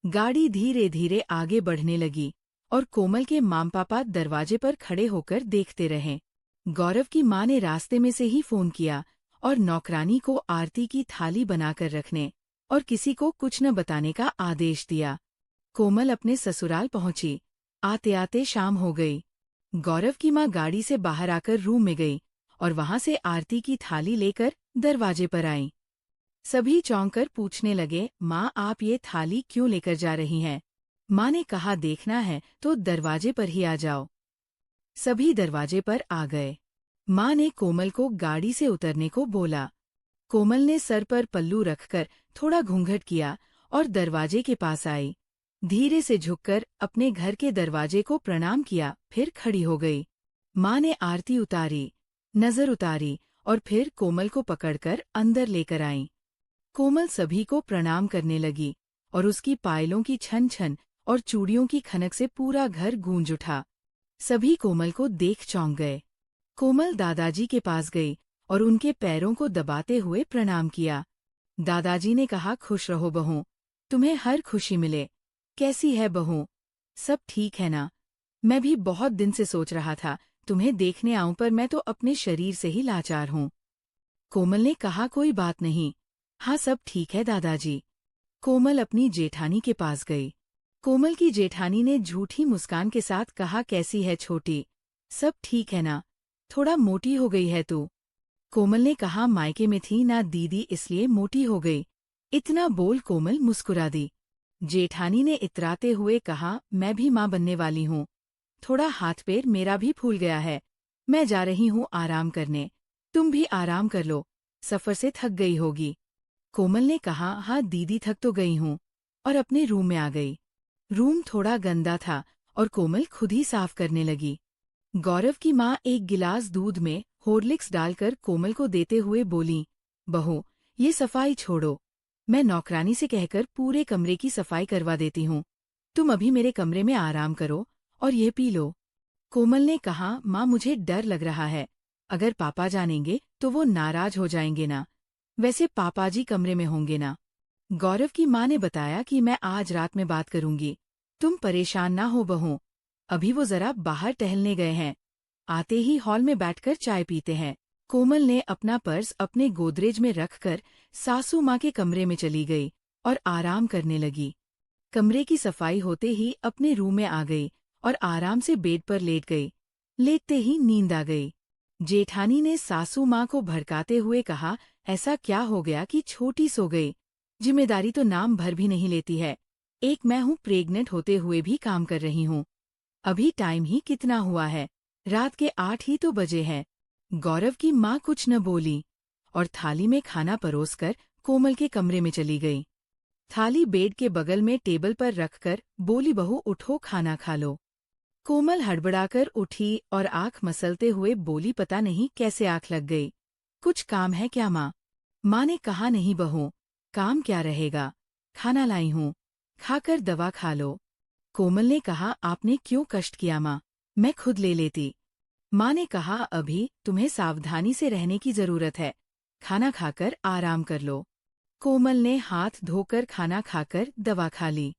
गाड़ी धीरे धीरे आगे बढ़ने लगी और कोमल के माम पापा दरवाजे पर खड़े होकर देखते रहे। गौरव की माँ ने रास्ते में से ही फोन किया और नौकरानी को आरती की थाली बनाकर रखने और किसी को कुछ न बताने का आदेश दिया। कोमल अपने ससुराल पहुंची। आते आते शाम हो गई। गौरव की माँ गाड़ी से बाहर आकर रूम में गई और वहां से आरती की थाली लेकर दरवाजे पर आई। सभी चौंककर पूछने लगे, माँ आप ये थाली क्यों लेकर जा रही हैं? माँ ने कहा, देखना है तो दरवाजे पर ही आ जाओ। सभी दरवाजे पर आ गए। माँ ने कोमल को गाड़ी से उतरने को बोला। कोमल ने सर पर पल्लू रखकर थोड़ा घूंघट किया और दरवाजे के पास आई। धीरे से झुककर अपने घर के दरवाजे को प्रणाम किया, फिर खड़ी हो गई। माँ ने आरती उतारी, नजर उतारी और फिर कोमल को पकड़कर अंदर लेकर आई। कोमल सभी को प्रणाम करने लगी और उसकी पायलों की छन छन और चूड़ियों की खनक से पूरा घर गूंज उठा। सभी कोमल को देख चौंक गए। कोमल दादाजी के पास गई और उनके पैरों को दबाते हुए प्रणाम किया। दादाजी ने कहा, खुश रहो बहू, तुम्हें हर खुशी मिले। कैसी है बहू? सब ठीक है ना? मैं भी बहुत दिन से सोच रहा था तुम्हें देखने आऊं, पर मैं तो अपने शरीर से ही लाचार हूँ। कोमल ने कहा, कोई बात नहीं। हाँ, सब ठीक है दादाजी। कोमल अपनी जेठानी के पास गई। कोमल की जेठानी ने झूठी मुस्कान के साथ कहा, कैसी है छोटी? सब ठीक है ना? थोड़ा मोटी हो गई है तू। कोमल ने कहा, मायके में थी ना दीदी, इसलिए मोटी हो गई। इतना बोल कोमल मुस्कुरा दी। जेठानी ने इतराते हुए कहा, मैं भी माँ बनने वाली हूँ। थोड़ा हाथ पैर मेरा भी फूल गया है। मैं जा रही हूँ आराम करने। तुम भी आराम कर लो, सफर से थक गई होगी। कोमल ने कहा, हाँ दीदी, थक तो गई हूँ, और अपने रूम में आ गई। रूम थोड़ा गंदा था और कोमल खुद ही साफ करने लगी। गौरव की माँ एक गिलास दूध में हॉर्लिक्स डालकर कोमल को देते हुए बोली, बहू ये सफाई छोड़ो, मैं नौकरानी से कहकर पूरे कमरे की सफाई करवा देती हूँ। तुम अभी मेरे कमरे में आराम करो और ये पी लो। कोमल ने कहा, माँ मुझे डर लग रहा है, अगर पापा जानेंगे तो वो नाराज हो जाएंगे ना। वैसे पापाजी कमरे में होंगे ना। गौरव की माँ ने बताया कि मैं आज रात में बात करूंगी, तुम परेशान ना हो बहू। अभी वो जरा बाहर टहलने गए हैं, आते ही हॉल में बैठकर चाय पीते हैं। कोमल ने अपना पर्स अपने गोदरेज में रखकर सासू माँ के कमरे में चली गई और आराम करने लगी। कमरे की सफाई होते ही अपने रूम में आ गई और आराम से बेड पर लेट गई। लेटते ही नींद आ गई। जेठानी ने सासू माँ को भड़काते हुए कहा, ऐसा क्या हो गया कि छोटी सो गई? जिम्मेदारी तो नाम भर भी नहीं लेती है। एक मैं हूँ, प्रेग्नेंट होते हुए भी काम कर रही हूँ। अभी टाइम ही कितना हुआ है, रात के 8 ही तो बजे हैं। गौरव की माँ कुछ न बोली और थाली में खाना परोसकर कोमल के कमरे में चली गई। थाली बेड के बगल में टेबल पर रखकर बोली, बहू उठो, खाना खा लो। कोमल हड़बड़ाकर उठी और आंख मसलते हुए बोली, पता नहीं कैसे आंख लग गई। कुछ काम है क्या माँ? माँ ने कहा, नहीं बहू, काम क्या रहेगा, खाना लाई हूँ, खाकर दवा खा लो। कोमल ने कहा, आपने क्यों कष्ट किया माँ, मैं खुद ले लेती। माँ ने कहा, अभी तुम्हें सावधानी से रहने की जरूरत है, खाना खाकर आराम कर लो। कोमल ने हाथ धोकर खाना खाकर दवा खा ली।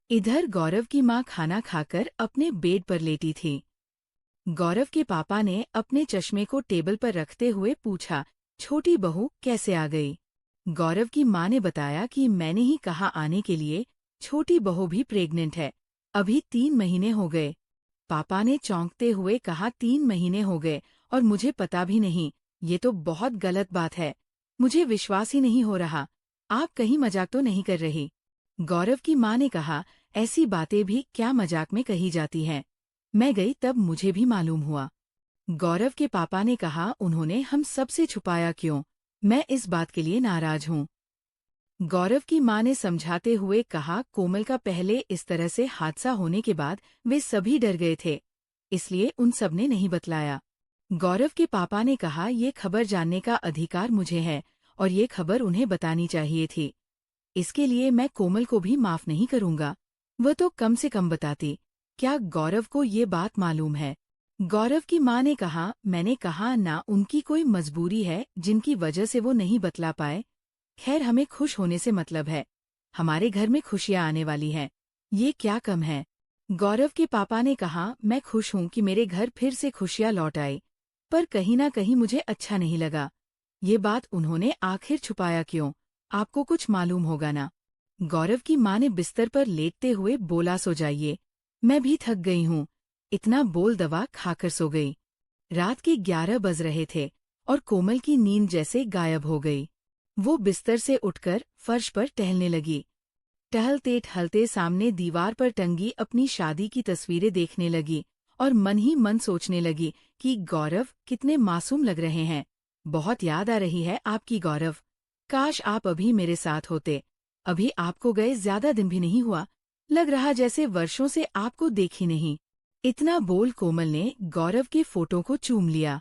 इधर गौरव की माँ खाना खाकर अपने बेड पर लेटी थी। गौरव के पापा ने अपने चश्मे को टेबल पर रखते हुए पूछा, छोटी बहू कैसे आ गई? गौरव की माँ ने बताया कि मैंने ही कहा आने के लिए, छोटी बहू भी प्रेग्नेंट है, अभी 3 महीने हो गए। पापा ने चौंकते हुए कहा, 3 महीने हो गए और मुझे पता भी नहीं, ये तो बहुत गलत बात है। मुझे विश्वास ही नहीं हो रहा, आप कहीं मजाक तो नहीं कर रही? गौरव की माँ ने कहा, ऐसी बातें भी क्या मजाक में कही जाती हैं? मैं गई तब मुझे भी मालूम हुआ। गौरव के पापा ने कहा, उन्होंने हम सबसे छुपाया क्यों? मैं इस बात के लिए नाराज हूँ। गौरव की माँ ने समझाते हुए कहा, कोमल का पहले इस तरह से हादसा होने के बाद वे सभी डर गए थे, इसलिए उन सब ने नहीं बतलाया। गौरव के पापा ने कहा, ये खबर जानने का अधिकार मुझे है और ये खबर उन्हें बतानी चाहिए थी। इसके लिए मैं कोमल को भी माफ नहीं करूंगा, वह तो कम से कम बताती। क्या गौरव को ये बात मालूम है? गौरव की माँ ने कहा, मैंने कहा ना, उनकी कोई मजबूरी है जिनकी वजह से वो नहीं बतला पाए। खैर, हमें खुश होने से मतलब है, हमारे घर में खुशियां आने वाली हैं, ये क्या कम है? गौरव के पापा ने कहा, मैं खुश हूँ कि मेरे घर फिर से खुशियां लौट आई, पर कहीं ना कहीं मुझे अच्छा नहीं लगा। ये बात उन्होंने आखिर छुपाया क्यों? आपको कुछ मालूम होगा ना। गौरव की माँ ने बिस्तर पर लेटते हुए बोला, सो जाइए, मैं भी थक गई हूँ। इतना बोल दवा खाकर सो गई। रात के 11 बज रहे थे और कोमल की नींद जैसे गायब हो गई। वो बिस्तर से उठकर फर्श पर टहलने लगी। टहलते टहलते सामने दीवार पर टंगी अपनी शादी की तस्वीरें देखने लगी और मन ही मन सोचने लगी कि गौरव कितने मासूम लग रहे हैं। बहुत याद आ रही है आपकी गौरव, काश आप अभी मेरे साथ होते। अभी आपको गए ज्यादा दिन भी नहीं हुआ, लग रहा जैसे वर्षों से आपको देखी नहीं। इतना बोल कोमल ने गौरव के फोटो को चूम लिया।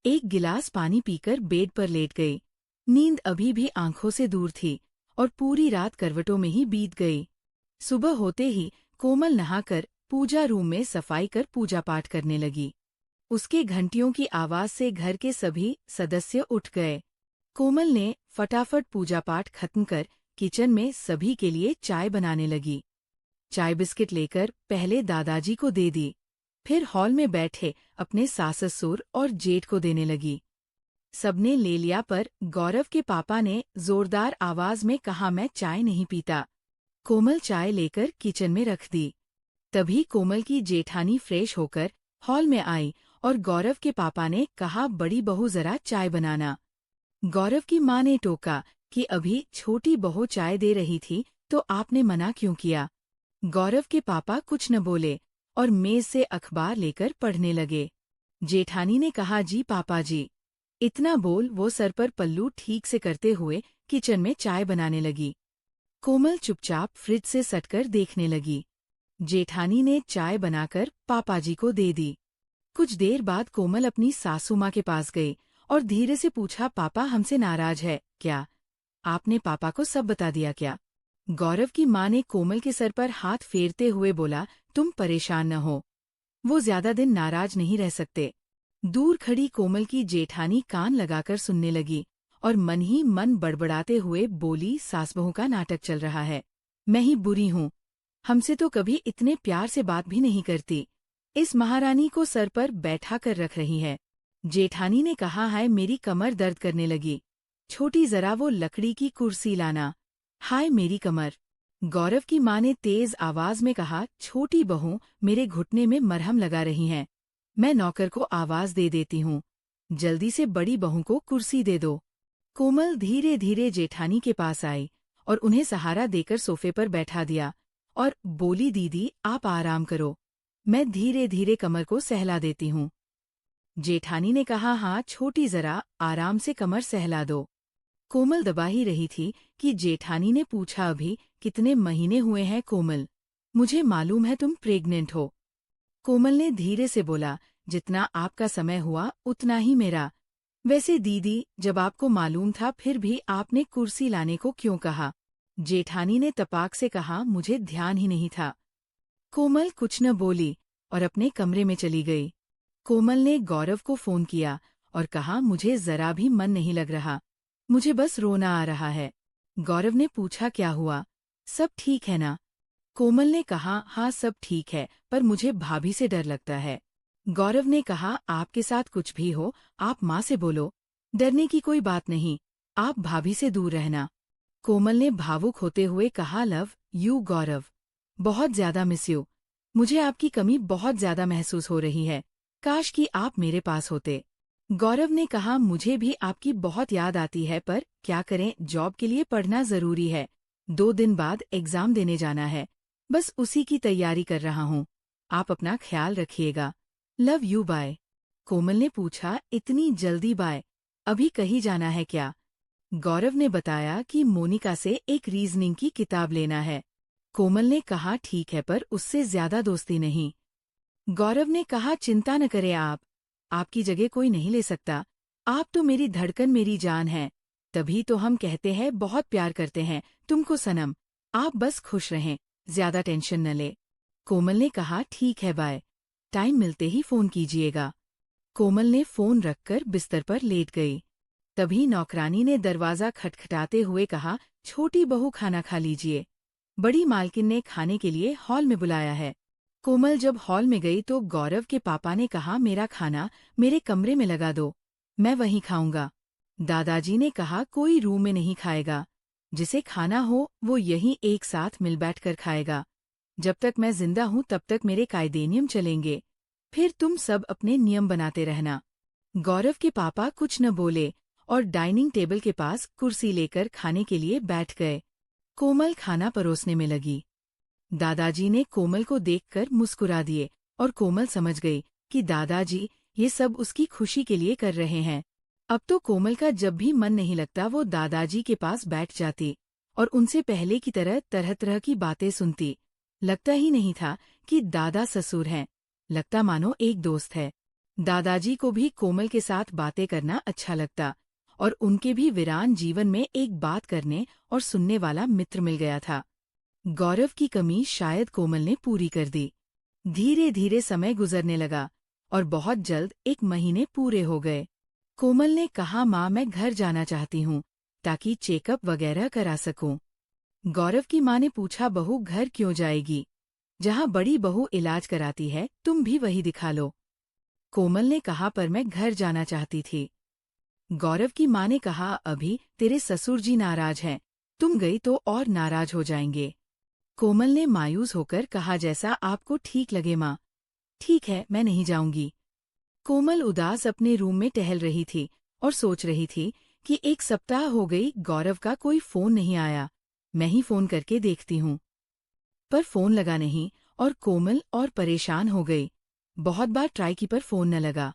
एक गिलास पानी पीकर बेड पर लेट गई। नींद अभी भी आंखों से दूर थी और पूरी रात करवटों में ही बीत गई। सुबह होते ही कोमल नहाकर पूजा रूम में सफाई कर पूजा पाठ करने लगी। उसके घंटियों की आवाज से घर के सभी सदस्य उठ गए। कोमल ने फटाफट पूजा पाठ खत्म कर किचन में सभी के लिए चाय बनाने लगी। चाय बिस्किट लेकर पहले दादाजी को दे दी, फिर हॉल में बैठे अपने सास ससुर और जेठ को देने लगी। सबने ले लिया पर गौरव के पापा ने जोरदार आवाज में कहा, मैं चाय नहीं पीता। कोमल चाय लेकर किचन में रख दी। तभी कोमल की जेठानी फ्रेश होकर हॉल में आई और गौरव के पापा ने कहा, बड़ी बहू जरा चाय बनाना। गौरव की माँ ने टोका कि अभी छोटी बहू चाय दे रही थी तो आपने मना क्यों किया। गौरव के पापा कुछ न बोले और मेज से अखबार लेकर पढ़ने लगे। जेठानी ने कहा, जी पापा जी। इतना बोल वो सर पर पल्लू ठीक से करते हुए किचन में चाय बनाने लगी। कोमल चुपचाप फ्रिज से सटकर देखने लगी। जेठानी ने चाय बनाकर पापाजी को दे दी। कुछ देर बाद कोमल अपनी सासू माँ के पास गई और धीरे से पूछा, पापा हमसे नाराज है क्या? आपने पापा को सब बता दिया क्या? गौरव की माँ ने कोमल के सर पर हाथ फेरते हुए बोला, तुम परेशान न हो, वो ज्यादा दिन नाराज नहीं रह सकते। दूर खड़ी कोमल की जेठानी कान लगाकर सुनने लगी और मन ही मन बड़बड़ाते हुए बोली, सास बहू का नाटक चल रहा है। मैं ही बुरी हूँ, हमसे तो कभी इतने प्यार से बात भी नहीं करती, इस महारानी को सर पर बैठा कर रख रही है। जेठानी ने कहा, हाय मेरी कमर दर्द करने लगी, छोटी जरा वो लकड़ी की कुर्सी लाना। हाय मेरी कमर। गौरव की माँ ने तेज आवाज में कहा, छोटी बहू मेरे घुटने में मरहम लगा रही हैं, मैं नौकर को आवाज दे देती हूँ, जल्दी से बड़ी बहू को कुर्सी दे दो। कोमल धीरे धीरे जेठानी के पास आई और उन्हें सहारा देकर सोफे पर बैठा दिया और बोली, दीदी आप आराम करो, मैं धीरे धीरे कमर को सहला देती हूँ। जेठानी ने कहा, हाँ छोटी जरा आराम से कमर सहला दो। कोमल दबा ही रही थी कि जेठानी ने पूछा, अभी कितने महीने हुए हैं कोमल? मुझे मालूम है तुम प्रेग्नेंट हो। कोमल ने धीरे से बोला, जितना आपका समय हुआ उतना ही मेरा। वैसे दीदी जब आपको मालूम था फिर भी आपने कुर्सी लाने को क्यों कहा? जेठानी ने तपाक से कहा, मुझे ध्यान ही नहीं था। कोमल कुछ न बोली और अपने कमरे में चली गई। कोमल ने गौरव को फोन किया और कहा, मुझे जरा भी मन नहीं लग रहा, मुझे बस रोना आ रहा है। गौरव ने पूछा, क्या हुआ? सब ठीक है ना? कोमल ने कहा, हाँ सब ठीक है, पर मुझे भाभी से डर लगता है। गौरव ने कहा, आपके साथ कुछ भी हो आप माँ से बोलो, डरने की कोई बात नहीं, आप भाभी से दूर रहना। कोमल ने भावुक होते हुए कहा, लव यू गौरव, बहुत ज्यादा मिस यू, मुझे आपकी कमी बहुत ज्यादा महसूस हो रही है, काश कि आप मेरे पास होते। गौरव ने कहा, मुझे भी आपकी बहुत याद आती है, पर क्या करें, जॉब के लिए पढ़ना जरूरी है, 2 दिन बाद एग्जाम देने जाना है, बस उसी की तैयारी कर रहा हूँ, आप अपना ख्याल रखिएगा, लव यू बाय। कोमल ने पूछा, इतनी जल्दी बाय, अभी कहीं जाना है क्या? गौरव ने बताया कि मोनिका से एक रीजनिंग की किताब लेना है। कोमल ने कहा, ठीक है, पर उससे ज्यादा दोस्ती नहीं। गौरव ने कहा, चिंता न करें आप, आपकी जगह कोई नहीं ले सकता, आप तो मेरी धड़कन मेरी जान हैं, तभी तो हम कहते हैं बहुत प्यार करते हैं तुमको सनम, आप बस खुश रहें, ज्यादा टेंशन न ले। कोमल ने कहा, ठीक है बाय, टाइम मिलते ही फोन कीजिएगा। कोमल ने फोन रखकर बिस्तर पर लेट गई। तभी नौकरानी ने दरवाजा खटखटाते हुए कहा, छोटी बहू खाना खा लीजिए, बड़ी मालकिन ने खाने के लिए हॉल में बुलाया है। कोमल जब हॉल में गई तो गौरव के पापा ने कहा, मेरा खाना मेरे कमरे में लगा दो, मैं वहीं खाऊंगा। दादाजी ने कहा, कोई रूम में नहीं खाएगा, जिसे खाना हो वो यहीं एक साथ मिल बैठकर खाएगा, जब तक मैं जिंदा हूं तब तक मेरे कायदे नियम चलेंगे, फिर तुम सब अपने नियम बनाते रहना। गौरव के पापा कुछ न बोले और डाइनिंग टेबल के पास कुर्सी लेकर खाने के लिए बैठ गए। कोमल खाना परोसने में लगी। दादाजी ने कोमल को देखकर मुस्कुरा दिए और कोमल समझ गई कि दादाजी ये सब उसकी खुशी के लिए कर रहे हैं। अब तो कोमल का जब भी मन नहीं लगता वो दादाजी के पास बैठ जाती और उनसे पहले की तरह तरह तरह की बातें सुनती। लगता ही नहीं था कि दादा ससुर हैं, लगता मानो एक दोस्त है। दादाजी को भी कोमल के साथ बातें करना अच्छा लगता और उनके भी वीरान जीवन में एक बात करने और सुनने वाला मित्र मिल गया था। गौरव की कमी शायद कोमल ने पूरी कर दी। धीरे धीरे समय गुजरने लगा और बहुत जल्द 1 महीने पूरे हो गए। कोमल ने कहा, माँ मैं घर जाना चाहती हूँ ताकि चेकअप वगैरह करा सकूं। गौरव की माँ ने पूछा, बहू घर क्यों जाएगी, जहाँ बड़ी बहू इलाज कराती है तुम भी वही दिखा लो। कोमल ने कहा पर मैं घर जाना चाहती थी। गौरव की माँ ने कहा अभी तेरे ससुर जी नाराज हैं, तुम गई तो और नाराज हो जाएंगे। कोमल ने मायूस होकर कहा जैसा आपको ठीक लगे माँ। ठीक है मैं नहीं जाऊंगी। कोमल उदास अपने रूम में टहल रही थी और सोच रही थी कि 1 सप्ताह हो गई गौरव का कोई फोन नहीं आया, मैं ही फोन करके देखती हूँ। पर फोन लगा नहीं और कोमल और परेशान हो गई। बहुत बार ट्राई की पर फोन न लगा।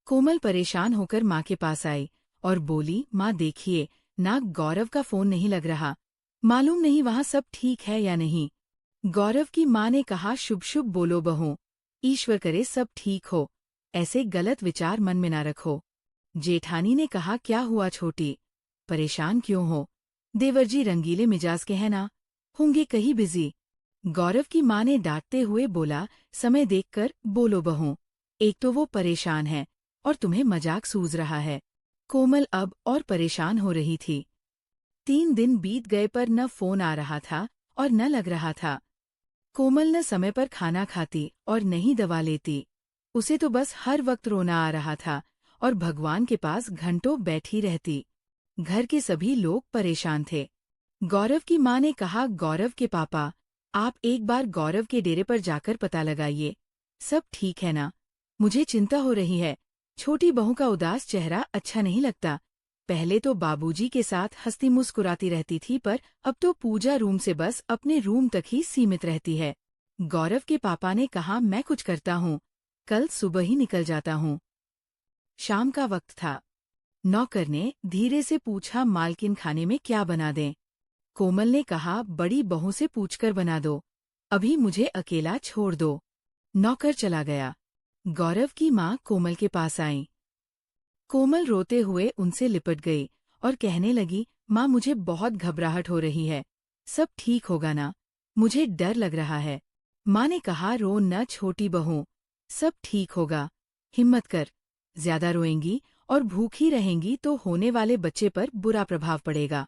कोमल परेशान होकर माँ के पास आई और बोली माँ देखिए ना गौरव का फोन नहीं लग रहा, मालूम नहीं वहाँ सब ठीक है या नहीं। गौरव की माँ ने कहा शुभ शुभ बोलो बहू, ईश्वर करे सब ठीक हो, ऐसे गलत विचार मन में ना रखो। जेठानी ने कहा क्या हुआ छोटी, परेशान क्यों हो? देवर जी रंगीले मिजाज के हैं ना, होंगे कहीं बिजी। गौरव की माँ ने डांटते हुए बोला समय देखकर बोलो बहू, एक तो वो परेशान है और तुम्हें मजाक सूझ रहा है। कोमल अब और परेशान हो रही थी। 3 दिन बीत गए पर न फोन आ रहा था और न लग रहा था। कोमल न समय पर खाना खाती और न ही दवा लेती। उसे तो बस हर वक्त रोना आ रहा था और भगवान के पास घंटों बैठी रहती। घर के सभी लोग परेशान थे। गौरव की माँ ने कहा गौरव के पापा, आप एक बार गौरव के डेरे पर जाकर पता लगाइए, सब ठीक है ना? मुझे चिंता हो रही है। छोटी बहू का उदास चेहरा अच्छा नहीं लगता। पहले तो बाबूजी के साथ हंसती मुस्कुराती रहती थी पर अब तो पूजा रूम से बस अपने रूम तक ही सीमित रहती है। गौरव के पापा ने कहा मैं कुछ करता हूँ, कल सुबह ही निकल जाता हूँ। शाम का वक्त था। नौकर ने धीरे से पूछा मालकिन खाने में क्या बना दें? कोमल ने कहा बड़ी बहू से पूछकर बना दो, अभी मुझे अकेला छोड़ दो। नौकर चला गया। गौरव की माँ कोमल के पास आई। कोमल रोते हुए उनसे लिपट गई और कहने लगी माँ मुझे बहुत घबराहट हो रही है, सब ठीक होगा ना? मुझे डर लग रहा है। माँ ने कहा रो न छोटी बहू, सब ठीक होगा, हिम्मत कर। ज्यादा रोएंगी और भूखी रहेंगी तो होने वाले बच्चे पर बुरा प्रभाव पड़ेगा।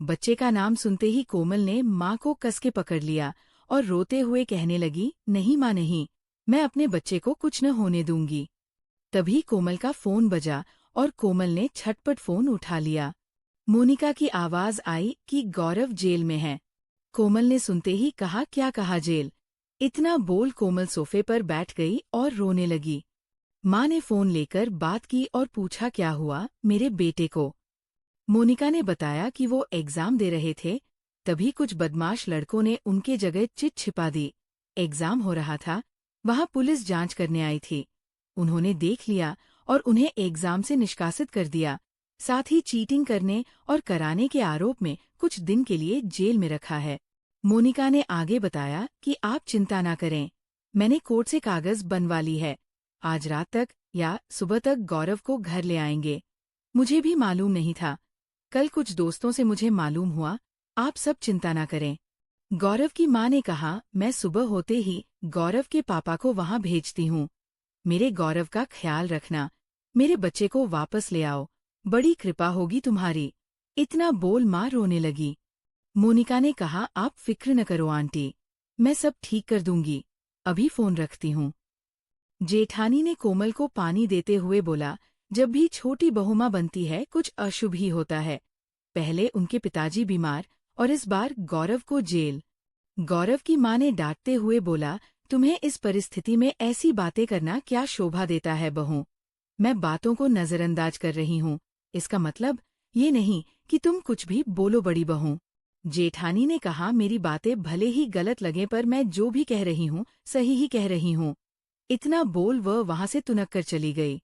बच्चे का नाम सुनते ही कोमल ने माँ को कस के पकड़ लिया और रोते हुए कहने लगी नहीं माँ नहीं, मैं अपने बच्चे को कुछ न होने दूंगी। तभी कोमल का फोन बजा और कोमल ने झटपट फोन उठा लिया। मोनिका की आवाज आई कि गौरव जेल में है। कोमल ने सुनते ही कहा क्या कहा जेल? इतना बोल कोमल सोफे पर बैठ गई और रोने लगी। माँ ने फोन लेकर बात की और पूछा क्या हुआ मेरे बेटे को? मोनिका ने बताया कि वो एग्जाम दे रहे थे, तभी कुछ बदमाश लड़कों ने उनके जगह चिट छिपा दी। एग्जाम हो रहा था, वहाँ पुलिस जांच करने आई थी। उन्होंने देख लिया और उन्हें एग्जाम से निष्कासित कर दिया, साथ ही चीटिंग करने और कराने के आरोप में कुछ दिन के लिए जेल में रखा है। मोनिका ने आगे बताया कि आप चिंता ना करें, मैंने कोर्ट से कागज बनवा ली है, आज रात तक या सुबह तक गौरव को घर ले आएंगे। मुझे भी मालूम नहीं था, कल कुछ दोस्तों से मुझे मालूम हुआ, आप सब चिंता ना करें। गौरव की माँ ने कहा मैं सुबह होते ही गौरव के पापा को वहाँ भेजती हूँ। मेरे गौरव का ख्याल रखना, मेरे बच्चे को वापस ले आओ, बड़ी कृपा होगी तुम्हारी। इतना बोल माँ रोने लगी। मोनिका ने कहा आप फिक्र न करो आंटी, मैं सब ठीक कर दूंगी, अभी फोन रखती हूँ। जेठानी ने कोमल को पानी देते हुए बोला जब भी छोटी बहू माँ बनती है कुछ अशुभ ही होता है। पहले उनके पिताजी बीमार और इस बार गौरव को जेल। गौरव की माँ ने डांटते हुए बोला तुम्हें इस परिस्थिति में ऐसी बातें करना क्या शोभा देता है बहू? मैं बातों को नजरअंदाज कर रही हूँ, इसका मतलब ये नहीं कि तुम कुछ भी बोलो बड़ी बहू। जेठानी ने कहा मेरी बातें भले ही गलत लगें पर मैं जो भी कह रही हूँ सही ही कह रही हूँ। इतना बोल वह वहाँ से तुनक कर चली गई।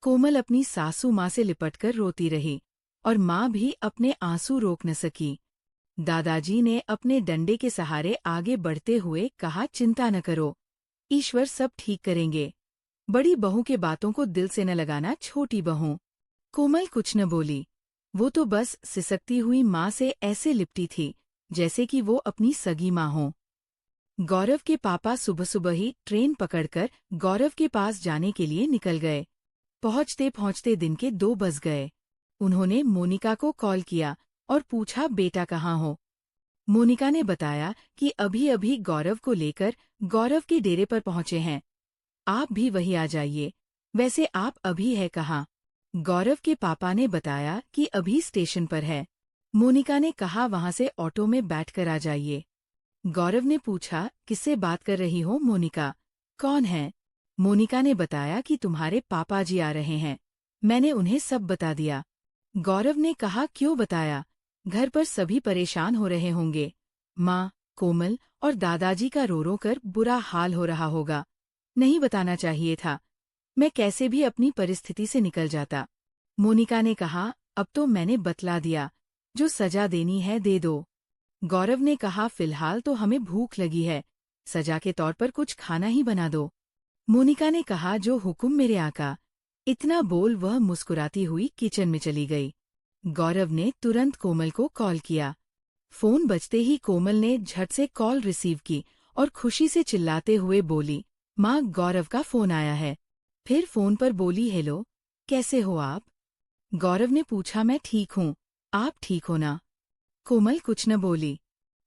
कोमल अपनी सासू माँ से लिपटकर रोती रही और माँ भी अपने आंसू रोक न सकी। दादाजी ने अपने डंडे के सहारे आगे बढ़ते हुए कहा चिंता न करो, ईश्वर सब ठीक करेंगे। बड़ी बहू के बातों को दिल से न लगाना छोटी बहू। कोमल कुछ न बोली, वो तो बस सिसकती हुई माँ से ऐसे लिपटी थी जैसे कि वो अपनी सगी माँ हो। गौरव के पापा सुबह सुबह ही ट्रेन पकड़कर गौरव के पास जाने के लिए निकल गए। पहुंचते पहुंचते दिन के 2 बज गए। उन्होंने मोनिका को कॉल किया और पूछा बेटा कहाँ हो? मोनिका ने बताया कि अभी अभी गौरव को लेकर गौरव के डेरे पर पहुंचे हैं। आप भी वही आ जाइए। वैसे आप अभी है कहाँ? गौरव के पापा ने बताया कि अभी स्टेशन पर है। मोनिका ने कहा वहां से ऑटो में बैठकर आ जाइए। गौरव ने पूछा किससे बात कर रही हो मोनिका? कौन है? मोनिका ने बताया कि तुम्हारे पापा जी आ रहे हैं। मैंने उन्हें सब बता दिया। गौरव ने कहा क्यों बताया? घर पर सभी परेशान हो रहे होंगे। माँ, कोमल और दादाजी का रो रो कर बुरा हाल हो रहा होगा। नहीं बताना चाहिए था। मैं कैसे भी अपनी परिस्थिति से निकल जाता। मोनिका ने कहा अब तो मैंने बतला दिया, जो सजा देनी है दे दो। गौरव ने कहा फिलहाल तो हमें भूख लगी है, सजा के तौर पर कुछ खाना ही बना दो। मोनिका ने कहा जो हुक्म मेरे आका। इतना बोल वह मुस्कुराती हुई किचन में चली गई। गौरव ने तुरंत कोमल को कॉल किया। फोन बजते ही कोमल ने झट से कॉल रिसीव की और खुशी से चिल्लाते हुए बोली, माँ गौरव का फोन आया है। फिर फोन पर बोली हेलो, कैसे हो आप? गौरव ने पूछा मैं ठीक हूँ, आप ठीक हो ना? कोमल कुछ न बोली।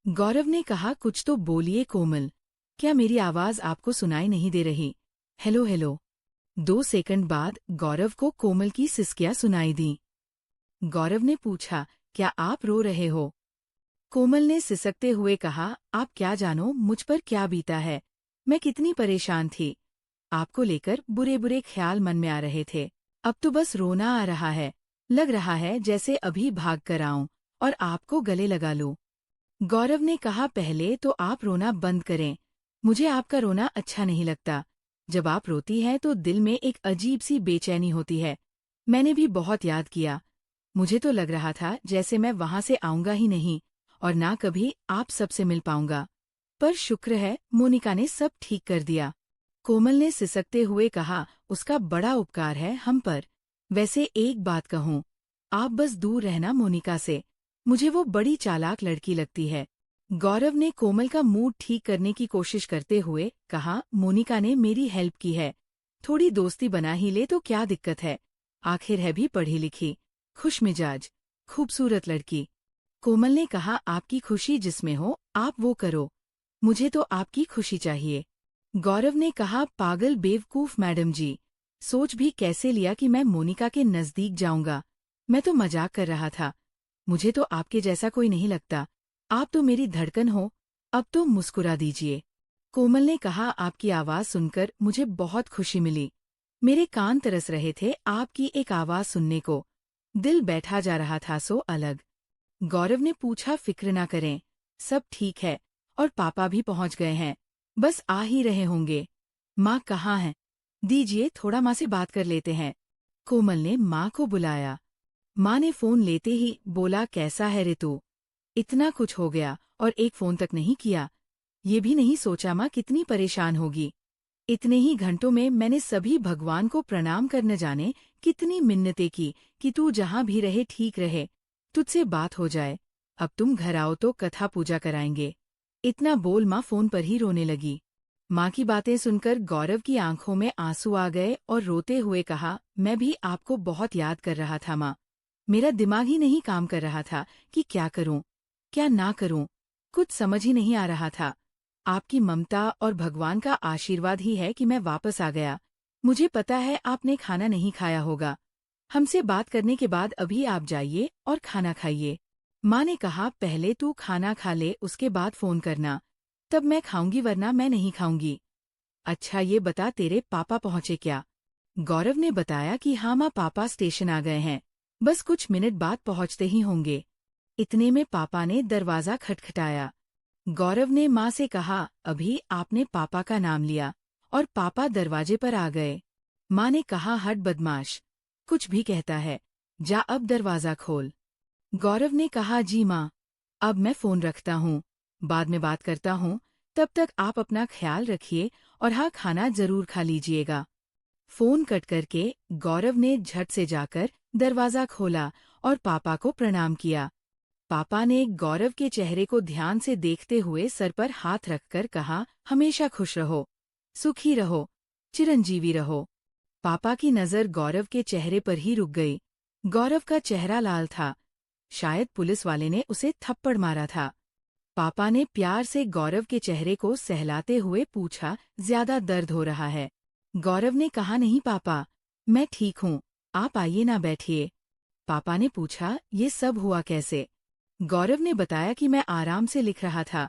गौरव ने कहा कुछ तो बोलिए कोमल, क्या मेरी आवाज आपको सुनाई नहीं दे रही? Hello hello. 2 सेकंड बाद गौरव को कोमल की सिसकियां सुनाई दी। गौरव ने पूछा क्या आप रो रहे हो? कोमल ने सिसकते हुए कहा आप क्या जानो मुझ पर क्या बीता है। मैं कितनी परेशान थी। आपको लेकर बुरे बुरे ख्याल मन में आ रहे थे। अब तो बस रोना आ रहा है। लग रहा है जैसे अभी भाग कर आऊं और आपको गले लगा लूं। गौरव ने कहा पहले तो आप रोना बंद करें। मुझे आपका रोना अच्छा नहीं लगता। जब आप रोती हैं तो दिल में एक अजीब सी बेचैनी होती है। मैंने भी बहुत याद किया। मुझे तो लग रहा था जैसे मैं वहां से आऊंगा ही नहीं और ना कभी आप सबसे मिल पाऊंगा। पर शुक्र है मोनिका ने सब ठीक कर दिया। कोमल ने सिसकते हुए कहा उसका बड़ा उपकार है हम पर। वैसे एक बात कहूँ, आप बस दूर रहना मोनिका से। मुझे वो बड़ी चालाक लड़की लगती है। गौरव ने कोमल का मूड ठीक करने की कोशिश करते हुए कहा मोनिका ने मेरी हेल्प की है। थोड़ी दोस्ती बना ही ले तो क्या दिक्कत है। आखिर है भी पढ़ी लिखी, खुश मिजाज, खूबसूरत लड़की। कोमल ने कहा आपकी खुशी जिसमें हो आप वो करो। मुझे तो आपकी खुशी चाहिए। गौरव ने कहा पागल बेवकूफ मैडम जी, सोच भी कैसे लिया कि मैं मोनिका के नजदीक जाऊंगा। मैं तो मजाक कर रहा था। मुझे तो आपके जैसा कोई नहीं लगता। आप तो मेरी धड़कन हो। अब तो मुस्कुरा दीजिए। कोमल ने कहा आपकी आवाज सुनकर मुझे बहुत खुशी मिली। मेरे कान तरस रहे थे आपकी एक आवाज सुनने को। दिल बैठा जा रहा था सो अलग। गौरव ने पूछा फिक्र ना करें, सब ठीक है और पापा भी पहुंच गए हैं। बस आ ही रहे होंगे। माँ कहाँ हैं? दीजिए थोड़ा माँ से बात कर लेते हैं। कोमल ने माँ को बुलाया। माँ ने फोन लेते ही बोला कैसा है ऋतु? इतना कुछ हो गया और एक फोन तक नहीं किया। ये भी नहीं सोचा माँ कितनी परेशान होगी। इतने ही घंटों में मैंने सभी भगवान को प्रणाम कर न जाने कितनी मिन्नतें की कि तू जहाँ भी रहे ठीक रहे, तुझसे बात हो जाए। अब तुम घर आओ तो कथा पूजा कराएंगे। इतना बोल माँ फोन पर ही रोने लगी। माँ की बातें सुनकर गौरव की आंखों में आंसू आ गए और रोते हुए कहा मैं भी आपको बहुत याद कर रहा था माँ। मेरा दिमाग ही नहीं काम कर रहा था कि क्या करूं, क्या ना करूं। कुछ समझ ही नहीं आ रहा था। आपकी ममता और भगवान का आशीर्वाद ही है कि मैं वापस आ गया। मुझे पता है आपने खाना नहीं खाया होगा। हमसे बात करने के बाद अभी आप जाइए और खाना खाइए। माँ ने कहा पहले तू खाना खा ले उसके बाद फोन करना, तब मैं खाऊंगी वरना मैं नहीं खाऊंगी। अच्छा ये बता तेरे पापा पहुंचे क्या? गौरव ने बताया कि हाँ माँ पापा स्टेशन आ गए हैं, बस कुछ मिनट बाद पहुंचते ही होंगे। इतने में पापा ने दरवाजा खटखटाया। गौरव ने माँ से कहा अभी आपने पापा का नाम लिया और पापा दरवाजे पर आ गए। माँ ने कहा हट बदमाश, कुछ भी कहता है, जा अब दरवाजा खोल। गौरव ने कहा जी माँ, अब मैं फोन रखता हूँ, बाद में बात करता हूँ। तब तक आप अपना ख्याल रखिए और हाँ खाना जरूर खा लीजिएगा। फोन कट करके गौरव ने झट से जाकर दरवाजा खोला और पापा को प्रणाम किया। पापा ने गौरव के चेहरे को ध्यान से देखते हुए सर पर हाथ रखकर कहा हमेशा खुश रहो, सुखी रहो, चिरंजीवी रहो। पापा की नजर गौरव के चेहरे पर ही रुक गई। गौरव का चेहरा लाल था। शायद पुलिस वाले ने उसे थप्पड़ मारा था। पापा ने प्यार से गौरव के चेहरे को सहलाते हुए पूछा, ज्यादा दर्द हो रहा है? गौरव ने कहा, नहीं पापा, मैं ठीक हूँ, आप आइए ना, बैठिए। पापा ने पूछा, ये सब हुआ कैसे? गौरव ने बताया कि मैं आराम से लिख रहा था।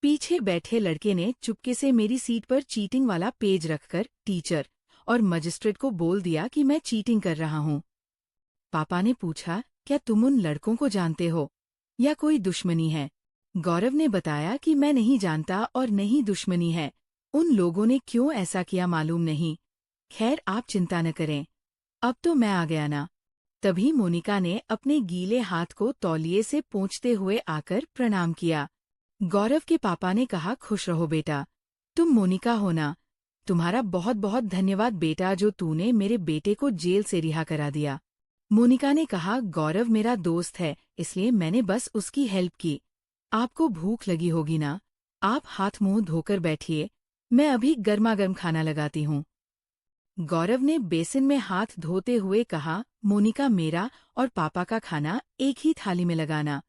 पीछे बैठे लड़के ने चुपके से मेरी सीट पर चीटिंग वाला पेज रखकर टीचर और मजिस्ट्रेट को बोल दिया कि मैं चीटिंग कर रहा हूँ। पापा ने पूछा, क्या तुम उन लड़कों को जानते हो या कोई दुश्मनी है? गौरव ने बताया कि मैं नहीं जानता और नहीं दुश्मनी है। उन लोगों ने क्यों ऐसा किया मालूम नहीं। खैर, आप चिंता न करें, अब तो मैं आ गया ना। तभी मोनिका ने अपने गीले हाथ को तौलिए से पोंछते हुए आकर प्रणाम किया। गौरव के पापा ने कहा, खुश रहो बेटा, तुम मोनिका हो ना? तुम्हारा बहुत बहुत धन्यवाद बेटा, जो तूने मेरे बेटे को जेल से रिहा करा दिया। मोनिका ने कहा, गौरव मेरा दोस्त है, इसलिए मैंने बस उसकी हेल्प की। आपको भूख लगी होगी ना? आप हाथ मुंह धोकर बैठिए, मैं अभी गर्मा-गर्म खाना लगाती हूँ। गौरव ने बेसिन में हाथ धोते हुए कहा, मोनिका, मेरा और पापा का खाना एक ही थाली में लगाना,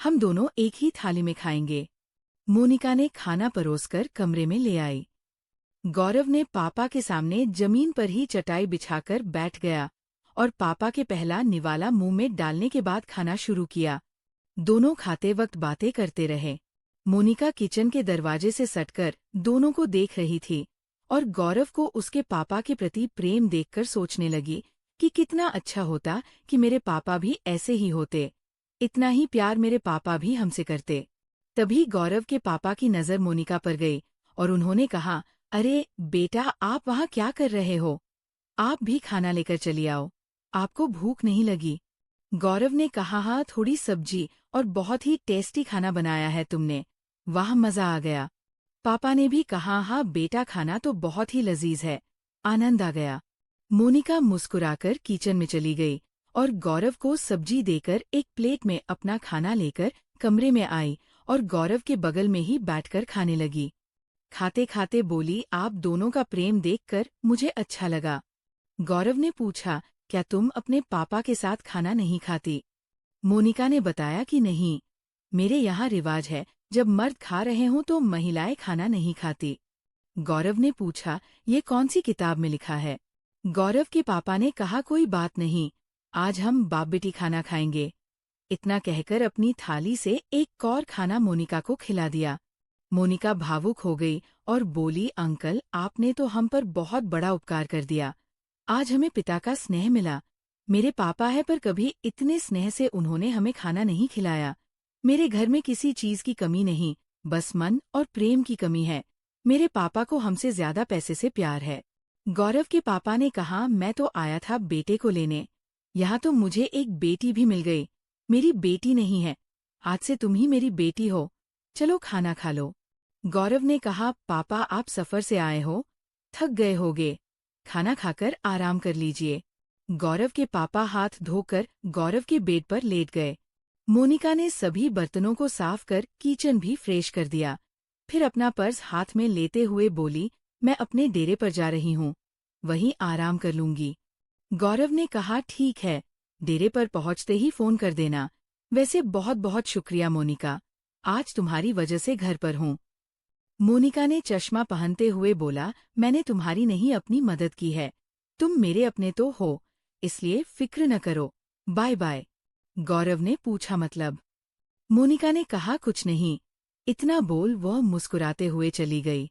हम दोनों एक ही थाली में खाएंगे। मोनिका ने खाना परोसकर कमरे में ले आई। गौरव ने पापा के सामने जमीन पर ही चटाई बिछाकर बैठ गया और पापा के पहला निवाला मुंह में डालने के बाद खाना शुरू किया। दोनों खाते वक्त बातें करते रहे। मोनिका किचन के दरवाजे से सटकर दोनों को देख रही थी और गौरव को उसके पापा के प्रति प्रेम देखकर सोचने लगी कि कितना अच्छा होता कि मेरे पापा भी ऐसे ही होते, इतना ही प्यार मेरे पापा भी हमसे करते। तभी गौरव के पापा की नजर मोनिका पर गई और उन्होंने कहा, अरे बेटा, आप वहाँ क्या कर रहे हो? आप भी खाना लेकर चली आओ, आपको भूख नहीं लगी? गौरव ने कहा, हाँ, थोड़ी सब्जी और बहुत ही टेस्टी खाना बनाया है तुमने, वाह, मजा आ गया। पापा ने भी कहा, हाँ बेटा, खाना तो बहुत ही लजीज है, आनंद आ गया। मोनिका मुस्कुराकर किचन में चली गई और गौरव को सब्जी देकर एक प्लेट में अपना खाना लेकर कमरे में आई और गौरव के बगल में ही बैठकर खाने लगी। खाते खाते बोली, आप दोनों का प्रेम देखकर मुझे अच्छा लगा। गौरव ने पूछा, क्या तुम अपने पापा के साथ खाना नहीं खाती? मोनिका ने बताया कि नहीं, मेरे यहाँ रिवाज है, जब मर्द खा रहे हों तो महिलाएं खाना नहीं खाती। गौरव ने पूछा, ये कौन सी किताब में लिखा है? गौरव के पापा ने कहा, कोई बात नहीं, आज हम बाप बेटी खाना खाएंगे। इतना कहकर अपनी थाली से एक और खाना मोनिका को खिला दिया। मोनिका भावुक हो गई और बोली, अंकल, आपने तो हम पर बहुत बड़ा उपकार कर दिया। आज हमें पिता का स्नेह मिला। मेरे पापा है, पर कभी इतने स्नेह से उन्होंने हमें खाना नहीं खिलाया। मेरे घर में किसी चीज की कमी नहीं, बस मन और प्रेम की कमी है। मेरे पापा को हमसे ज्यादा पैसे से प्यार है। गौरव के पापा ने कहा, मैं तो आया था बेटे को लेने, यहाँ तो मुझे एक बेटी भी मिल गई। मेरी बेटी नहीं है, आज से तुम ही मेरी बेटी हो, चलो खाना खा लो। गौरव ने कहा, पापा, आप सफर से आए हो, थक गए होगे, खाना खाकर आराम कर लीजिए। गौरव के पापा हाथ धोकर गौरव के बेड पर लेट गए। मोनिका ने सभी बर्तनों को साफ कर किचन भी फ्रेश कर दिया। फिर अपना पर्स हाथ में लेते हुए बोली, मैं अपने डेरे पर जा रही हूँ, वहीं आराम कर लूंगी। गौरव ने कहा, ठीक है, डेरे पर पहुंचते ही फोन कर देना। वैसे बहुत बहुत शुक्रिया मोनिका, आज तुम्हारी वजह से घर पर हूँ। मोनिका ने चश्मा पहनते हुए बोला, मैंने तुम्हारी नहीं अपनी मदद की है, तुम मेरे अपने तो हो, इसलिए फिक्र न करो, बाय बाय। गौरव ने पूछा, मतलब? मोनिका ने कहा, कुछ नहीं। इतना बोल वह मुस्कुराते हुए चली गई।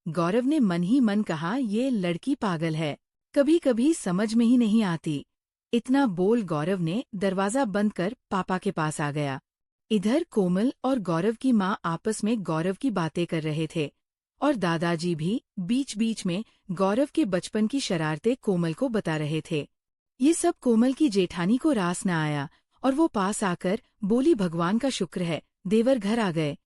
गौरव ने मन ही मन कहा, ये लड़की पागल है, कभी कभी समझ में ही नहीं आती। इतना बोल गौरव ने दरवाजा बंद कर पापा के पास आ गया। इधर कोमल और गौरव की माँ आपस में गौरव की बातें कर रहे थे और दादाजी भी बीच बीच में गौरव के बचपन की शरारतें कोमल को बता रहे थे। ये सब कोमल की जेठानी को रास न आया और वो पास आकर बोली, भगवान का शुक्र है देवर घर आ गए,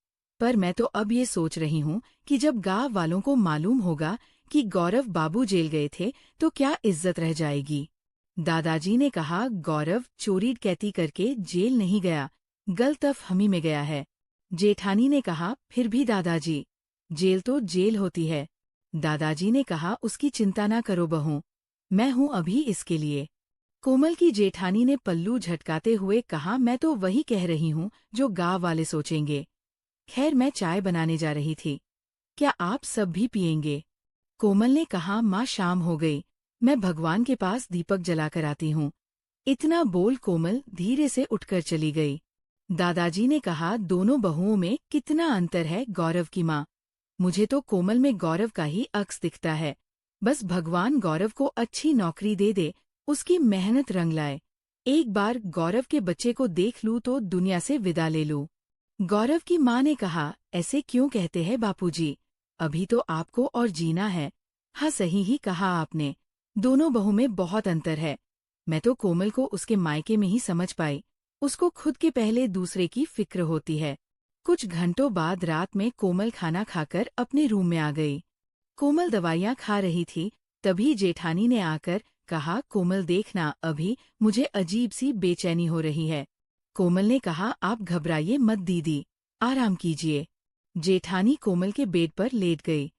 पर मैं तो अब ये सोच रही हूँ कि जब गांव वालों को मालूम होगा कि गौरव बाबू जेल गए थे तो क्या इज्जत रह जाएगी। दादाजी ने कहा, गौरव चोरी डकैती करके जेल नहीं गया, गलतफहमी में गया है। जेठानी ने कहा, फिर भी दादाजी, जेल तो जेल होती है। दादाजी ने कहा, उसकी चिंता ना करो बहू, मैं हूँ अभी इसके लिए। कोमल की जेठानी ने पल्लू झटकाते हुए कहा, मैं तो वही कह रही हूँ जो गांव वाले सोचेंगे। खैर मैं चाय बनाने जा रही थी, क्या आप सब भी पिएंगे? कोमल ने कहा, माँ शाम हो गई, मैं भगवान के पास दीपक जलाकर आती हूँ। इतना बोल कोमल धीरे से उठकर चली गई। दादाजी ने कहा, दोनों बहुओं में कितना अंतर है गौरव की माँ। मुझे तो कोमल में गौरव का ही अक्स दिखता है। बस भगवान गौरव को अच्छी नौकरी दे दे, उसकी मेहनत रंग लाए। एक बार गौरव के बच्चे को देख लूं तो दुनिया से विदा ले लूं। गौरव की माँ ने कहा, ऐसे क्यों कहते हैं बापूजी, अभी तो आपको और जीना है। हाँ सही ही कहा आपने, दोनों बहू में बहुत अंतर है। मैं तो कोमल को उसके मायके में ही समझ पाई, उसको खुद के पहले दूसरे की फिक्र होती है। कुछ घंटों बाद रात में कोमल खाना खाकर अपने रूम में आ गई। कोमल दवाइयाँ खा रही थी, तभी जेठानी ने आकर कहा, कोमल देखना अभी मुझे अजीब सी बेचैनी हो रही है। कोमल ने कहा, आप घबराइए मत दीदी, आराम कीजिए। जेठानी कोमल के बेड पर लेट गई।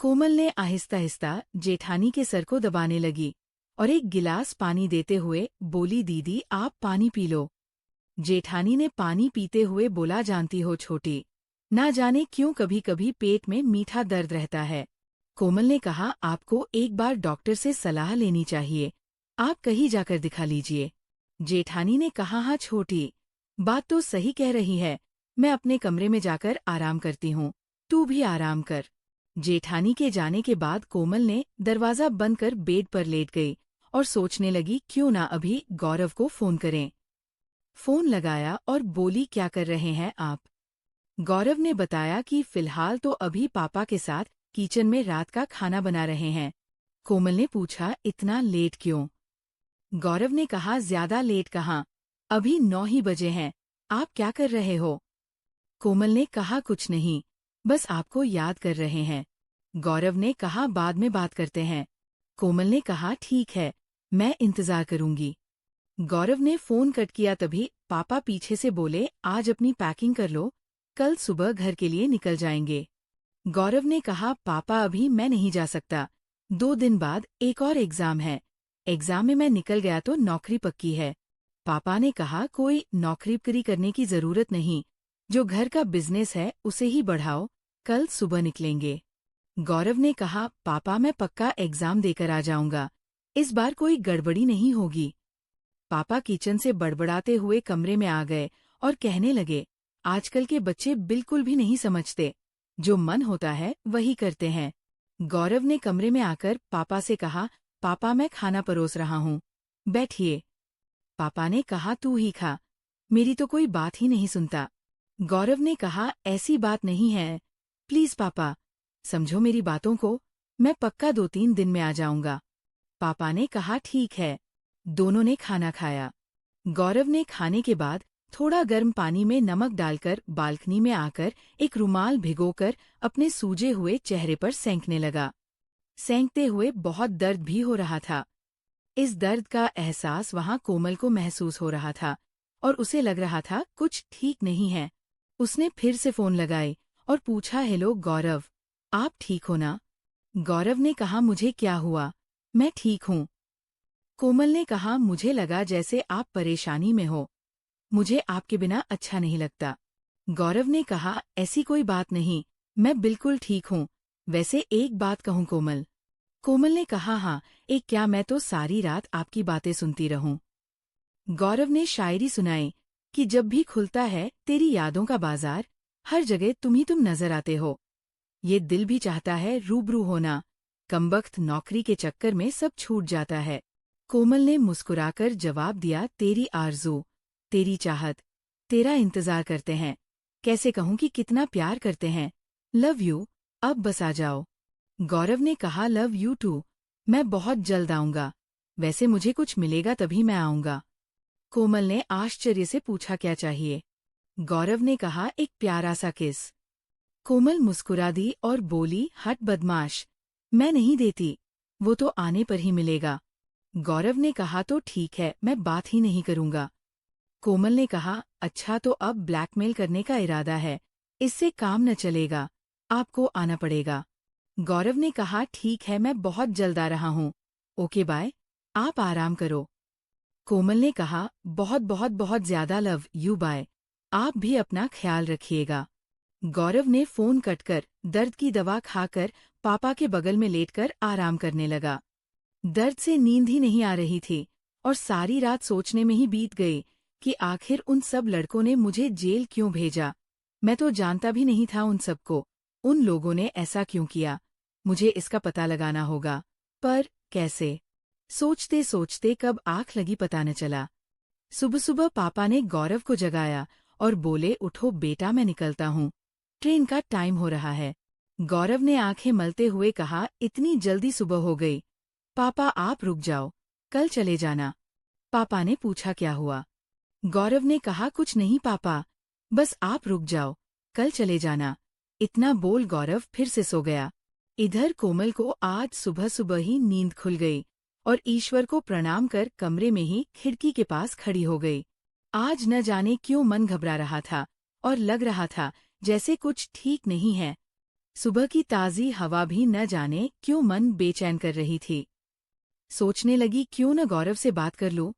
कोमल ने आहिस्ता आहिस्ता जेठानी के सर को दबाने लगी और एक गिलास पानी देते हुए बोली, दीदी आप पानी पी लो। जेठानी ने पानी पीते हुए बोला, जानती हो छोटी, ना जाने क्यों कभी कभी पेट में मीठा दर्द रहता है। कोमल ने कहा, आपको एक बार डॉक्टर से सलाह लेनी चाहिए, आप कहीं जाकर दिखा लीजिए। जेठानी ने कहा, हाँ छोटी, बात तो सही कह रही है, मैं अपने कमरे में जाकर आराम करती हूँ, तू भी आराम कर। जेठानी के जाने के बाद कोमल ने दरवाजा बंद कर बेड पर लेट गई और सोचने लगी, क्यों ना अभी गौरव को फोन करें। फोन लगाया और बोली, क्या कर रहे हैं आप? गौरव ने बताया कि फिलहाल तो अभी पापा के साथ किचन में रात का खाना बना रहे हैं। कोमल ने पूछा, इतना लेट क्यों? गौरव ने कहा, ज्यादा लेट कहाँ, अभी 9 ही बजे हैं, आप क्या कर रहे हो? कोमल ने कहा, कुछ नहीं, बस आपको याद कर रहे हैं। गौरव ने कहा, बाद में बात करते हैं। कोमल ने कहा, ठीक है, मैं इंतजार करूंगी। गौरव ने फोन कट किया तभी पापा पीछे से बोले, आज अपनी पैकिंग कर लो, कल सुबह घर के लिए निकल जाएंगे। गौरव ने कहा, पापा अभी मैं नहीं जा सकता, 2 दिन बाद एक और एग्जाम है, एग्जाम में मैं निकल गया तो नौकरी पक्की है। पापा ने कहा, कोई नौकरी करने की जरूरत नहीं, जो घर का बिजनेस है उसे ही बढ़ाओ, कल सुबह निकलेंगे। गौरव ने कहा, पापा मैं पक्का एग्जाम देकर आ जाऊंगा, इस बार कोई गड़बड़ी नहीं होगी। पापा किचन से बड़बड़ाते हुए कमरे में आ गए और कहने लगे, आजकल के बच्चे बिल्कुल भी नहीं समझते, जो मन होता है वही करते हैं। गौरव ने कमरे में आकर पापा से कहा, पापा मैं खाना परोस रहा हूँ, बैठिए। पापा ने कहा, तू ही खा, मेरी तो कोई बात ही नहीं सुनता। गौरव ने कहा, ऐसी बात नहीं है, प्लीज पापा, समझो मेरी बातों को, मैं पक्का 2-3 दिन में आ जाऊंगा। पापा ने कहा, ठीक है। दोनों ने खाना खाया। गौरव ने खाने के बाद थोड़ा गर्म पानी में नमक डालकर बालकनी में आकर एक रुमाल भिगोकर अपने सूजे हुए चेहरे पर सेंकने लगा। सेंकते हुए बहुत दर्द भी हो रहा था। इस दर्द का एहसास वहां कोमल को महसूस हो रहा था और उसे लग रहा था कुछ ठीक नहीं है। उसने फिर से फोन लगाए और पूछा, हेलो गौरव, आप ठीक हो ना? गौरव ने कहा, मुझे क्या हुआ, मैं ठीक हूँ। कोमल ने कहा, मुझे लगा जैसे आप परेशानी में हो, मुझे आपके बिना अच्छा नहीं लगता। गौरव ने कहा, ऐसी कोई बात नहीं, मैं बिल्कुल ठीक हूँ। वैसे एक बात कहूँ कोमल? कोमल ने कहा, हाँ, एक क्या, मैं तो सारी रात आपकी बातें सुनती रहूं। गौरव ने शायरी सुनाई कि जब भी खुलता है तेरी यादों का बाजार, हर जगह तुम नजर आते हो। ये दिल भी चाहता है रूबरू होना, कमबख्त नौकरी के चक्कर में सब छूट जाता है। कोमल ने मुस्कुराकर जवाब दिया, तेरी आरज़ू, तेरी चाहत, तेरा इंतजार करते हैं। कैसे कहूँ कि कितना प्यार करते हैं। लव यू, अब बस आ जाओ। गौरव ने कहा, लव यू टू, मैं बहुत जल्द आऊंगा। वैसे मुझे कुछ मिलेगा तभी मैं आऊंगा। कोमल ने आश्चर्य से पूछा, क्या चाहिए? गौरव ने कहा, एक प्यारा सा किस। कोमल मुस्कुरा दी और बोली, हट बदमाश, मैं नहीं देती, वो तो आने पर ही मिलेगा। गौरव ने कहा, तो ठीक है, मैं बात ही नहीं करूंगा। कोमल ने कहा, अच्छा तो अब ब्लैकमेल करने का इरादा है, इससे काम न चलेगा, आपको आना पड़ेगा। गौरव ने कहा, ठीक है, मैं बहुत जल्द आ रहा हूँ, ओके बाय, आप आराम करो। कोमल ने कहा, बहुत बहुत बहुत ज्यादा लव यू बाय, आप भी अपना ख्याल रखिएगा। गौरव ने फोन कटकर दर्द की दवा खाकर पापा के बगल में लेटकर आराम करने लगा। दर्द से नींद ही नहीं आ रही थी और सारी रात सोचने में ही बीत गई कि आखिर उन सब लड़कों ने मुझे जेल क्यों भेजा। मैं तो जानता भी नहीं था उन सबको। उन लोगों ने ऐसा क्यों किया? मुझे इसका पता लगाना होगा, पर कैसे? सोचते सोचते कब आँख लगी पता न चला। सुबह सुबह पापा ने गौरव को जगाया और बोले, उठो बेटा, मैं निकलता हूँ, ट्रेन का टाइम हो रहा है। गौरव ने आंखें मलते हुए कहा, इतनी जल्दी सुबह हो गई? पापा आप रुक जाओ, कल चले जाना। पापा ने पूछा, क्या हुआ? गौरव ने कहा, कुछ नहीं पापा, बस आप रुक जाओ, कल चले जाना। इतना बोल गौरव फिर से सो गया। इधर कोमल को आज सुबह सुबह ही नींद खुल गई और ईश्वर को प्रणाम कर कमरे में ही खिड़की के पास खड़ी हो गई। आज न जाने क्यों मन घबरा रहा था और लग रहा था जैसे कुछ ठीक नहीं है। सुबह की ताज़ी हवा भी न जाने क्यों मन बेचैन कर रही थी। सोचने लगी, क्यों न गौरव से बात कर लूं,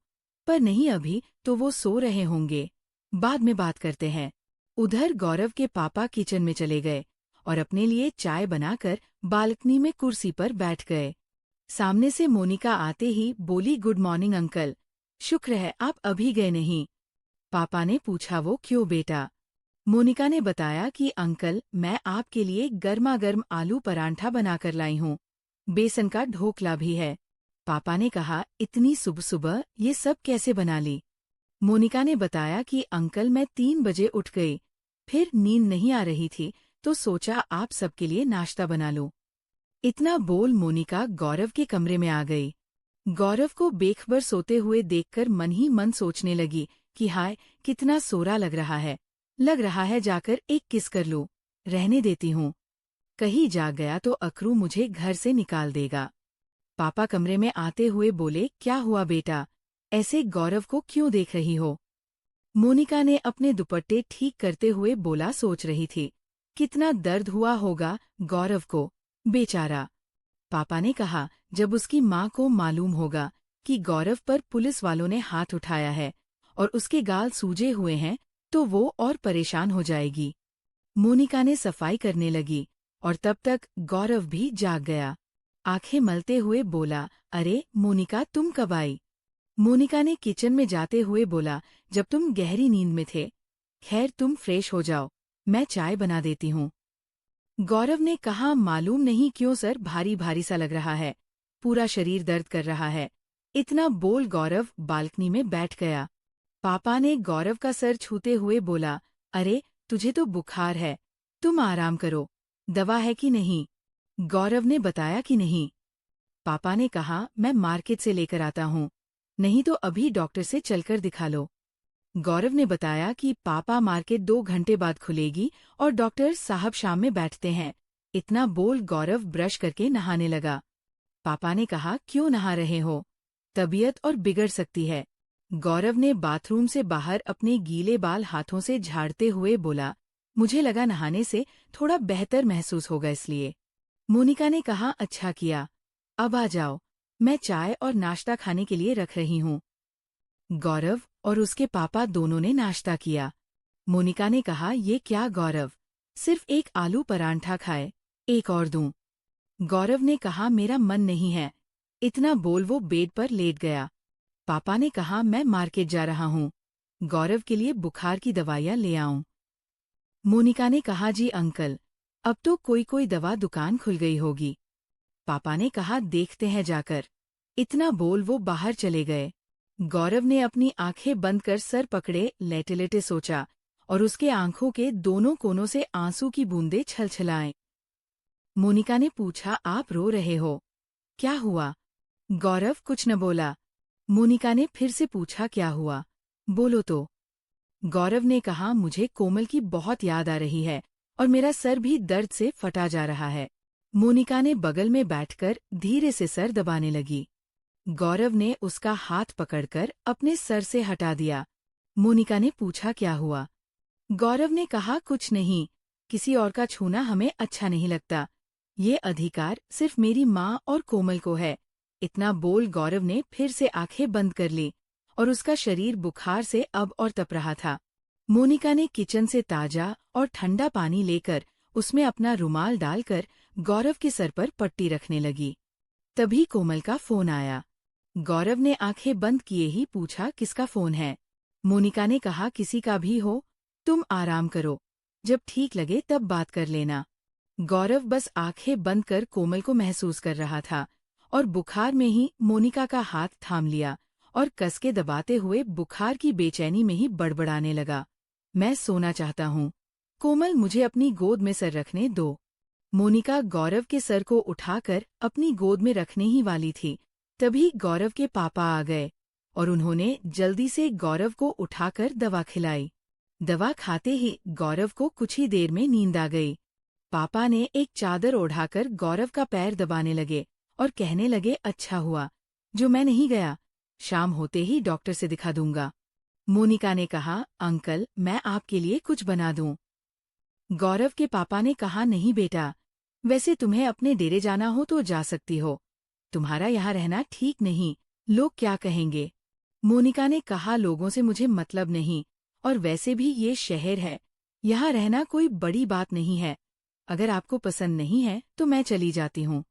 पर नहीं, अभी तो वो सो रहे होंगे, बाद में बात करते हैं। उधर गौरव के पापा किचन में चले गए और अपने लिए चाय बनाकर बालकनी में कुर्सी पर बैठ गए। सामने से मोनिका आते ही बोली, गुड मॉर्निंग अंकल, शुक्र है आप अभी गए नहीं। पापा ने पूछा, वो क्यों बेटा? मोनिका ने बताया कि अंकल, मैं आपके लिए गर्मा गर्म आलू परांठा बनाकर लाई हूँ, बेसन का ढोकला भी है। पापा ने कहा, इतनी सुबह सुबह ये सब कैसे बना ली? मोनिका ने बताया कि अंकल, मैं 3 बजे उठ गई, फिर नींद नहीं आ रही थी तो सोचा आप सबके लिए नाश्ता बना लूं। इतना बोल मोनिका गौरव के कमरे में आ गई। गौरव को बेखबर सोते हुए देखकर मन ही मन सोचने लगी कि हाय, कितना सोरा लग रहा है जाकर एक किस कर लूं, रहने देती हूँ। कहीं जाग गया तो अकरू मुझे घर से निकाल देगा। पापा कमरे में आते हुए बोले, क्या हुआ बेटा, ऐसे गौरव को क्यों देख रही हो? मोनिका ने अपने दुपट्टे ठीक करते हुए बोला, सोच रही थी कितना दर्द हुआ होगा गौरव को, बेचारा। पापा ने कहा, जब उसकी माँ को मालूम होगा कि गौरव पर पुलिस वालों ने हाथ उठाया है और उसके गाल सूजे हुए हैं तो वो और परेशान हो जाएगी। मोनिका ने सफाई करने लगी और तब तक गौरव भी जाग गया। आंखें मलते हुए बोला, अरे मोनिका, तुम कब आई? मोनिका ने किचन में जाते हुए बोला, जब तुम गहरी नींद में थे। खैर, तुम फ्रेश हो जाओ, मैं चाय बना देती हूँ। गौरव ने कहा, मालूम नहीं क्यों सर भारी भारी सा लग रहा है, पूरा शरीर दर्द कर रहा है। इतना बोल गौरव बालकनी में बैठ गया। पापा ने गौरव का सर छूते हुए बोला, अरे तुझे तो बुखार है, तुम आराम करो, दवा है कि नहीं? गौरव ने बताया कि नहीं। पापा ने कहा, मैं मार्केट से लेकर आता हूँ, नहीं तो अभी डॉक्टर से चलकर दिखा लो। गौरव ने बताया कि पापा मार्केट 2 घंटे बाद खुलेगी और डॉक्टर साहब शाम में बैठते हैं। इतना बोल गौरव ब्रश करके नहाने लगा। पापा ने कहा, क्यों नहा रहे हो, तबीयत और बिगड़ सकती है। गौरव ने बाथरूम से बाहर अपने गीले बाल हाथों से झाड़ते हुए बोला, मुझे लगा नहाने से थोड़ा बेहतर महसूस होगा इसलिए। मोनिका ने कहा, अच्छा किया, अब आ जाओ, मैं चाय और नाश्ता खाने के लिए रख रही हूँ। गौरव और उसके पापा दोनों ने नाश्ता किया। मोनिका ने कहा, ये क्या गौरव, सिर्फ एक आलू परांठा खाए, एक और दूं? गौरव ने कहा, मेरा मन नहीं है। इतना बोल वो बेड पर लेट गया। पापा ने कहा, मैं मार्केट जा रहा हूँ, गौरव के लिए बुखार की दवाइयाँ ले आऊं। मोनिका ने कहा, जी अंकल, अब तो कोई कोई दवा दुकान खुल गई होगी। पापा ने कहा, देखते हैं जाकर। इतना बोल वो बाहर चले गए। गौरव ने अपनी आंखें बंद कर सर पकड़े लेटे लेटे सोचा और उसके आंखों के दोनों कोनों से आंसू की बूंदें छलछलाएं। मोनिका ने पूछा, आप रो रहे हो, क्या हुआ? गौरव कुछ न बोला। मोनिका ने फिर से पूछा, क्या हुआ, बोलो तो। गौरव ने कहा, मुझे कोमल की बहुत याद आ रही है और मेरा सर भी दर्द से फटा जा रहा है। मोनिका ने बगल में बैठकर धीरे से सर दबाने लगी। गौरव ने उसका हाथ पकड़कर अपने सर से हटा दिया। मोनिका ने पूछा, क्या हुआ? गौरव ने कहा, कुछ नहीं, किसी और का छूना हमें अच्छा नहीं लगता, ये अधिकार सिर्फ मेरी माँ और कोमल को है। इतना बोल गौरव ने फिर से आंखें बंद कर ली और उसका शरीर बुखार से अब और तप रहा था। मोनिका ने किचन से ताजा और ठंडा पानी लेकर उसमें अपना रुमाल डालकर गौरव के सर पर पट्टी रखने लगी। तभी कोमल का फोन आया। गौरव ने आंखें बंद किए ही पूछा, किसका फोन है? मोनिका ने कहा, किसी का भी हो, तुम आराम करो, जब ठीक लगे तब बात कर लेना। गौरव बस आंखें बंद कर कोमल को महसूस कर रहा था और बुखार में ही मोनिका का हाथ थाम लिया और कस के दबाते हुए बुखार की बेचैनी में ही बड़बड़ाने लगा, मैं सोना चाहता हूँ। कोमल, मुझे अपनी गोद में सर रखने दो। मोनिका गौरव के सर को उठाकर अपनी गोद में रखने ही वाली थी, तभी गौरव के पापा आ गए और उन्होंने जल्दी से गौरव को उठाकर दवा खिलाई। दवा खाते ही गौरव को कुछ ही देर में नींद आ गई। पापा ने एक चादर ओढ़ाकर गौरव का पैर दबाने लगे और कहने लगे, अच्छा हुआ जो मैं नहीं गया, शाम होते ही डॉक्टर से दिखा दूंगा। मोनिका ने कहा, अंकल मैं आपके लिए कुछ बना दूं। गौरव के पापा ने कहा, नहीं बेटा, वैसे तुम्हें अपने डेरे जाना हो तो जा सकती हो, तुम्हारा यहाँ रहना ठीक नहीं, लोग क्या कहेंगे? मोनिका ने कहा, लोगों से मुझे मतलब नहीं, और वैसे भी ये शहर है, यहाँ रहना कोई बड़ी बात नहीं है, अगर आपको पसंद नहीं है तो मैं चली जाती हूँ।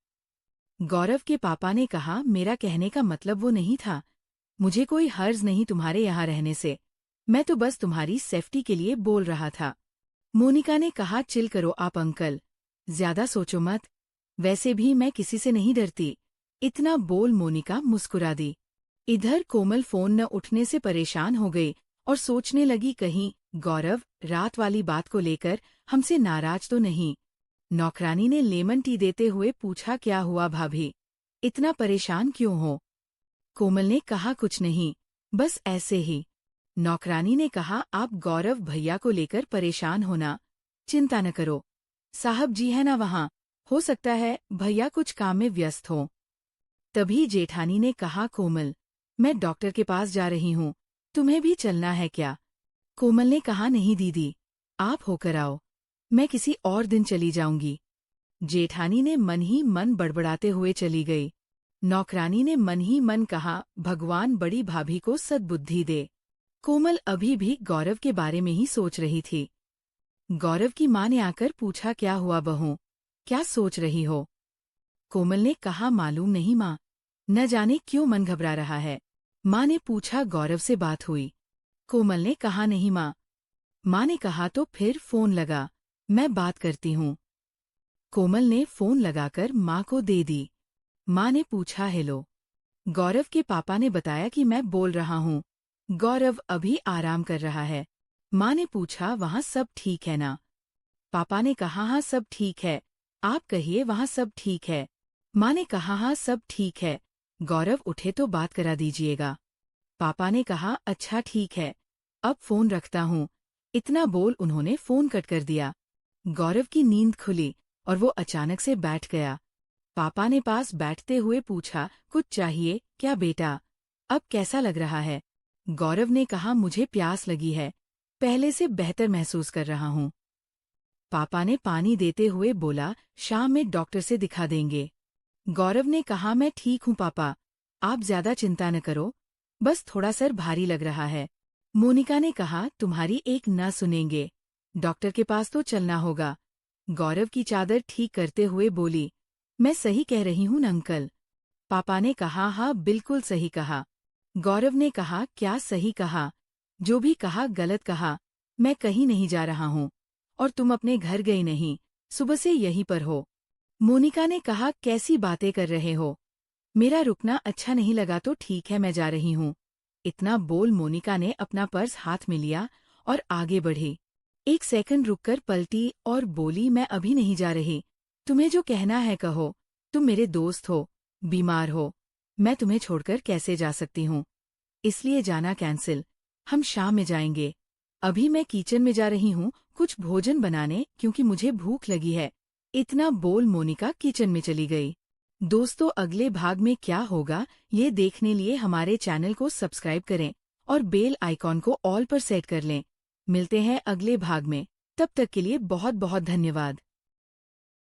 गौरव के पापा ने कहा, मेरा कहने का मतलब वो नहीं था, मुझे कोई हर्ज नहीं तुम्हारे यहाँ रहने से, मैं तो बस तुम्हारी सेफ्टी के लिए बोल रहा था। मोनिका ने कहा, चिल करो आप अंकल, ज्यादा सोचो मत, वैसे भी मैं किसी से नहीं डरती। इतना बोल मोनिका मुस्कुरा दी। इधर कोमल फोन न उठने से परेशान हो गई और सोचने लगी, कहीं गौरव रात वाली बात को लेकर हमसे नाराज तो नहीं। नौकरानी ने लेमन टी देते हुए पूछा, क्या हुआ भाभी, इतना परेशान क्यों हो? कोमल ने कहा, कुछ नहीं, बस ऐसे ही। नौकरानी ने कहा, आप गौरव भैया को लेकर परेशान होना, चिंता न करो, साहब जी है ना वहाँ, हो सकता है भैया कुछ काम में व्यस्त हो। तभी जेठानी ने कहा, कोमल मैं डॉक्टर के पास जा रही हूँ, तुम्हें भी चलना है क्या? कोमल ने कहा, नहीं दीदी, आप होकर आओ, मैं किसी और दिन चली जाऊंगी। जेठानी ने मन ही मन बड़बड़ाते हुए चली गई। नौकरानी ने मन ही मन कहा, भगवान बड़ी भाभी को सद्बुद्धि दे। कोमल अभी भी गौरव के बारे में ही सोच रही थी। गौरव की माँ ने आकर पूछा, क्या हुआ बहू, क्या सोच रही हो? कोमल ने कहा, मालूम नहीं माँ, न जाने क्यों मन घबरा रहा है। माँ ने पूछा, गौरव से बात हुई? कोमल ने कहा, नहीं माँ। माँ ने कहा, तो फिर फोन लगा, मैं बात करती हूँ। कोमल ने फोन लगाकर माँ को दे दी। माँ ने पूछा, हेलो। गौरव के पापा ने बताया कि मैं बोल रहा हूँ, गौरव अभी आराम कर रहा है। माँ ने पूछा, वहाँ सब ठीक है ना? पापा ने कहा, हाँ सब ठीक है, आप कहिए वहाँ सब ठीक है? माँ ने कहा, हाँ सब ठीक है, गौरव उठे तो बात करा दीजिएगा। पापा ने कहा, अच्छा ठीक है, अब फोन रखता हूँ। इतना बोल उन्होंने फोन कट कर दिया। गौरव की नींद खुली और वो अचानक से बैठ गया। पापा ने पास बैठते हुए पूछा, कुछ चाहिए क्या बेटा, अब कैसा लग रहा है? गौरव ने कहा, मुझे प्यास लगी है, पहले से बेहतर महसूस कर रहा हूँ। पापा ने पानी देते हुए बोला, शाम में डॉक्टर से दिखा देंगे। गौरव ने कहा, मैं ठीक हूँ पापा, आप ज्यादा चिंता न करो, बस थोड़ा सर भारी लग रहा है। मोनिका ने कहा, तुम्हारी एक न सुनेंगे, डॉक्टर के पास तो चलना होगा। गौरव की चादर ठीक करते हुए बोली, मैं सही कह रही हूँ न अंकल? पापा ने कहा, हाँ बिल्कुल सही कहा। गौरव ने कहा, क्या सही कहा? जो भी कहा गलत कहा, मैं कहीं नहीं जा रहा हूँ, और तुम अपने घर गई नहीं, सुबह से यहीं पर हो। मोनिका ने कहा, कैसी बातें कर रहे हो, मेरा रुकना अच्छा नहीं लगा तो ठीक है, मैं जा रही हूँ। इतना बोल मोनिका ने अपना पर्स हाथ में लिया और आगे बढ़ी। एक सेकंड रुककर पलटी और बोली, मैं अभी नहीं जा रही, तुम्हें जो कहना है कहो, तुम मेरे दोस्त हो, बीमार हो, मैं तुम्हें छोड़कर कैसे जा सकती हूँ, इसलिए जाना कैंसिल, हम शाम में जाएंगे। अभी मैं किचन में जा रही हूँ कुछ भोजन बनाने, क्योंकि मुझे भूख लगी है। इतना बोल मोनिका किचन में चली गई। दोस्तों, अगले भाग में क्या होगा ये देखने लिए हमारे चैनल को सब्सक्राइब करें और बेल आइकॉन को ऑल पर सेट कर लें। मिलते हैं अगले भाग में, तब तक के लिए बहुत बहुत धन्यवाद।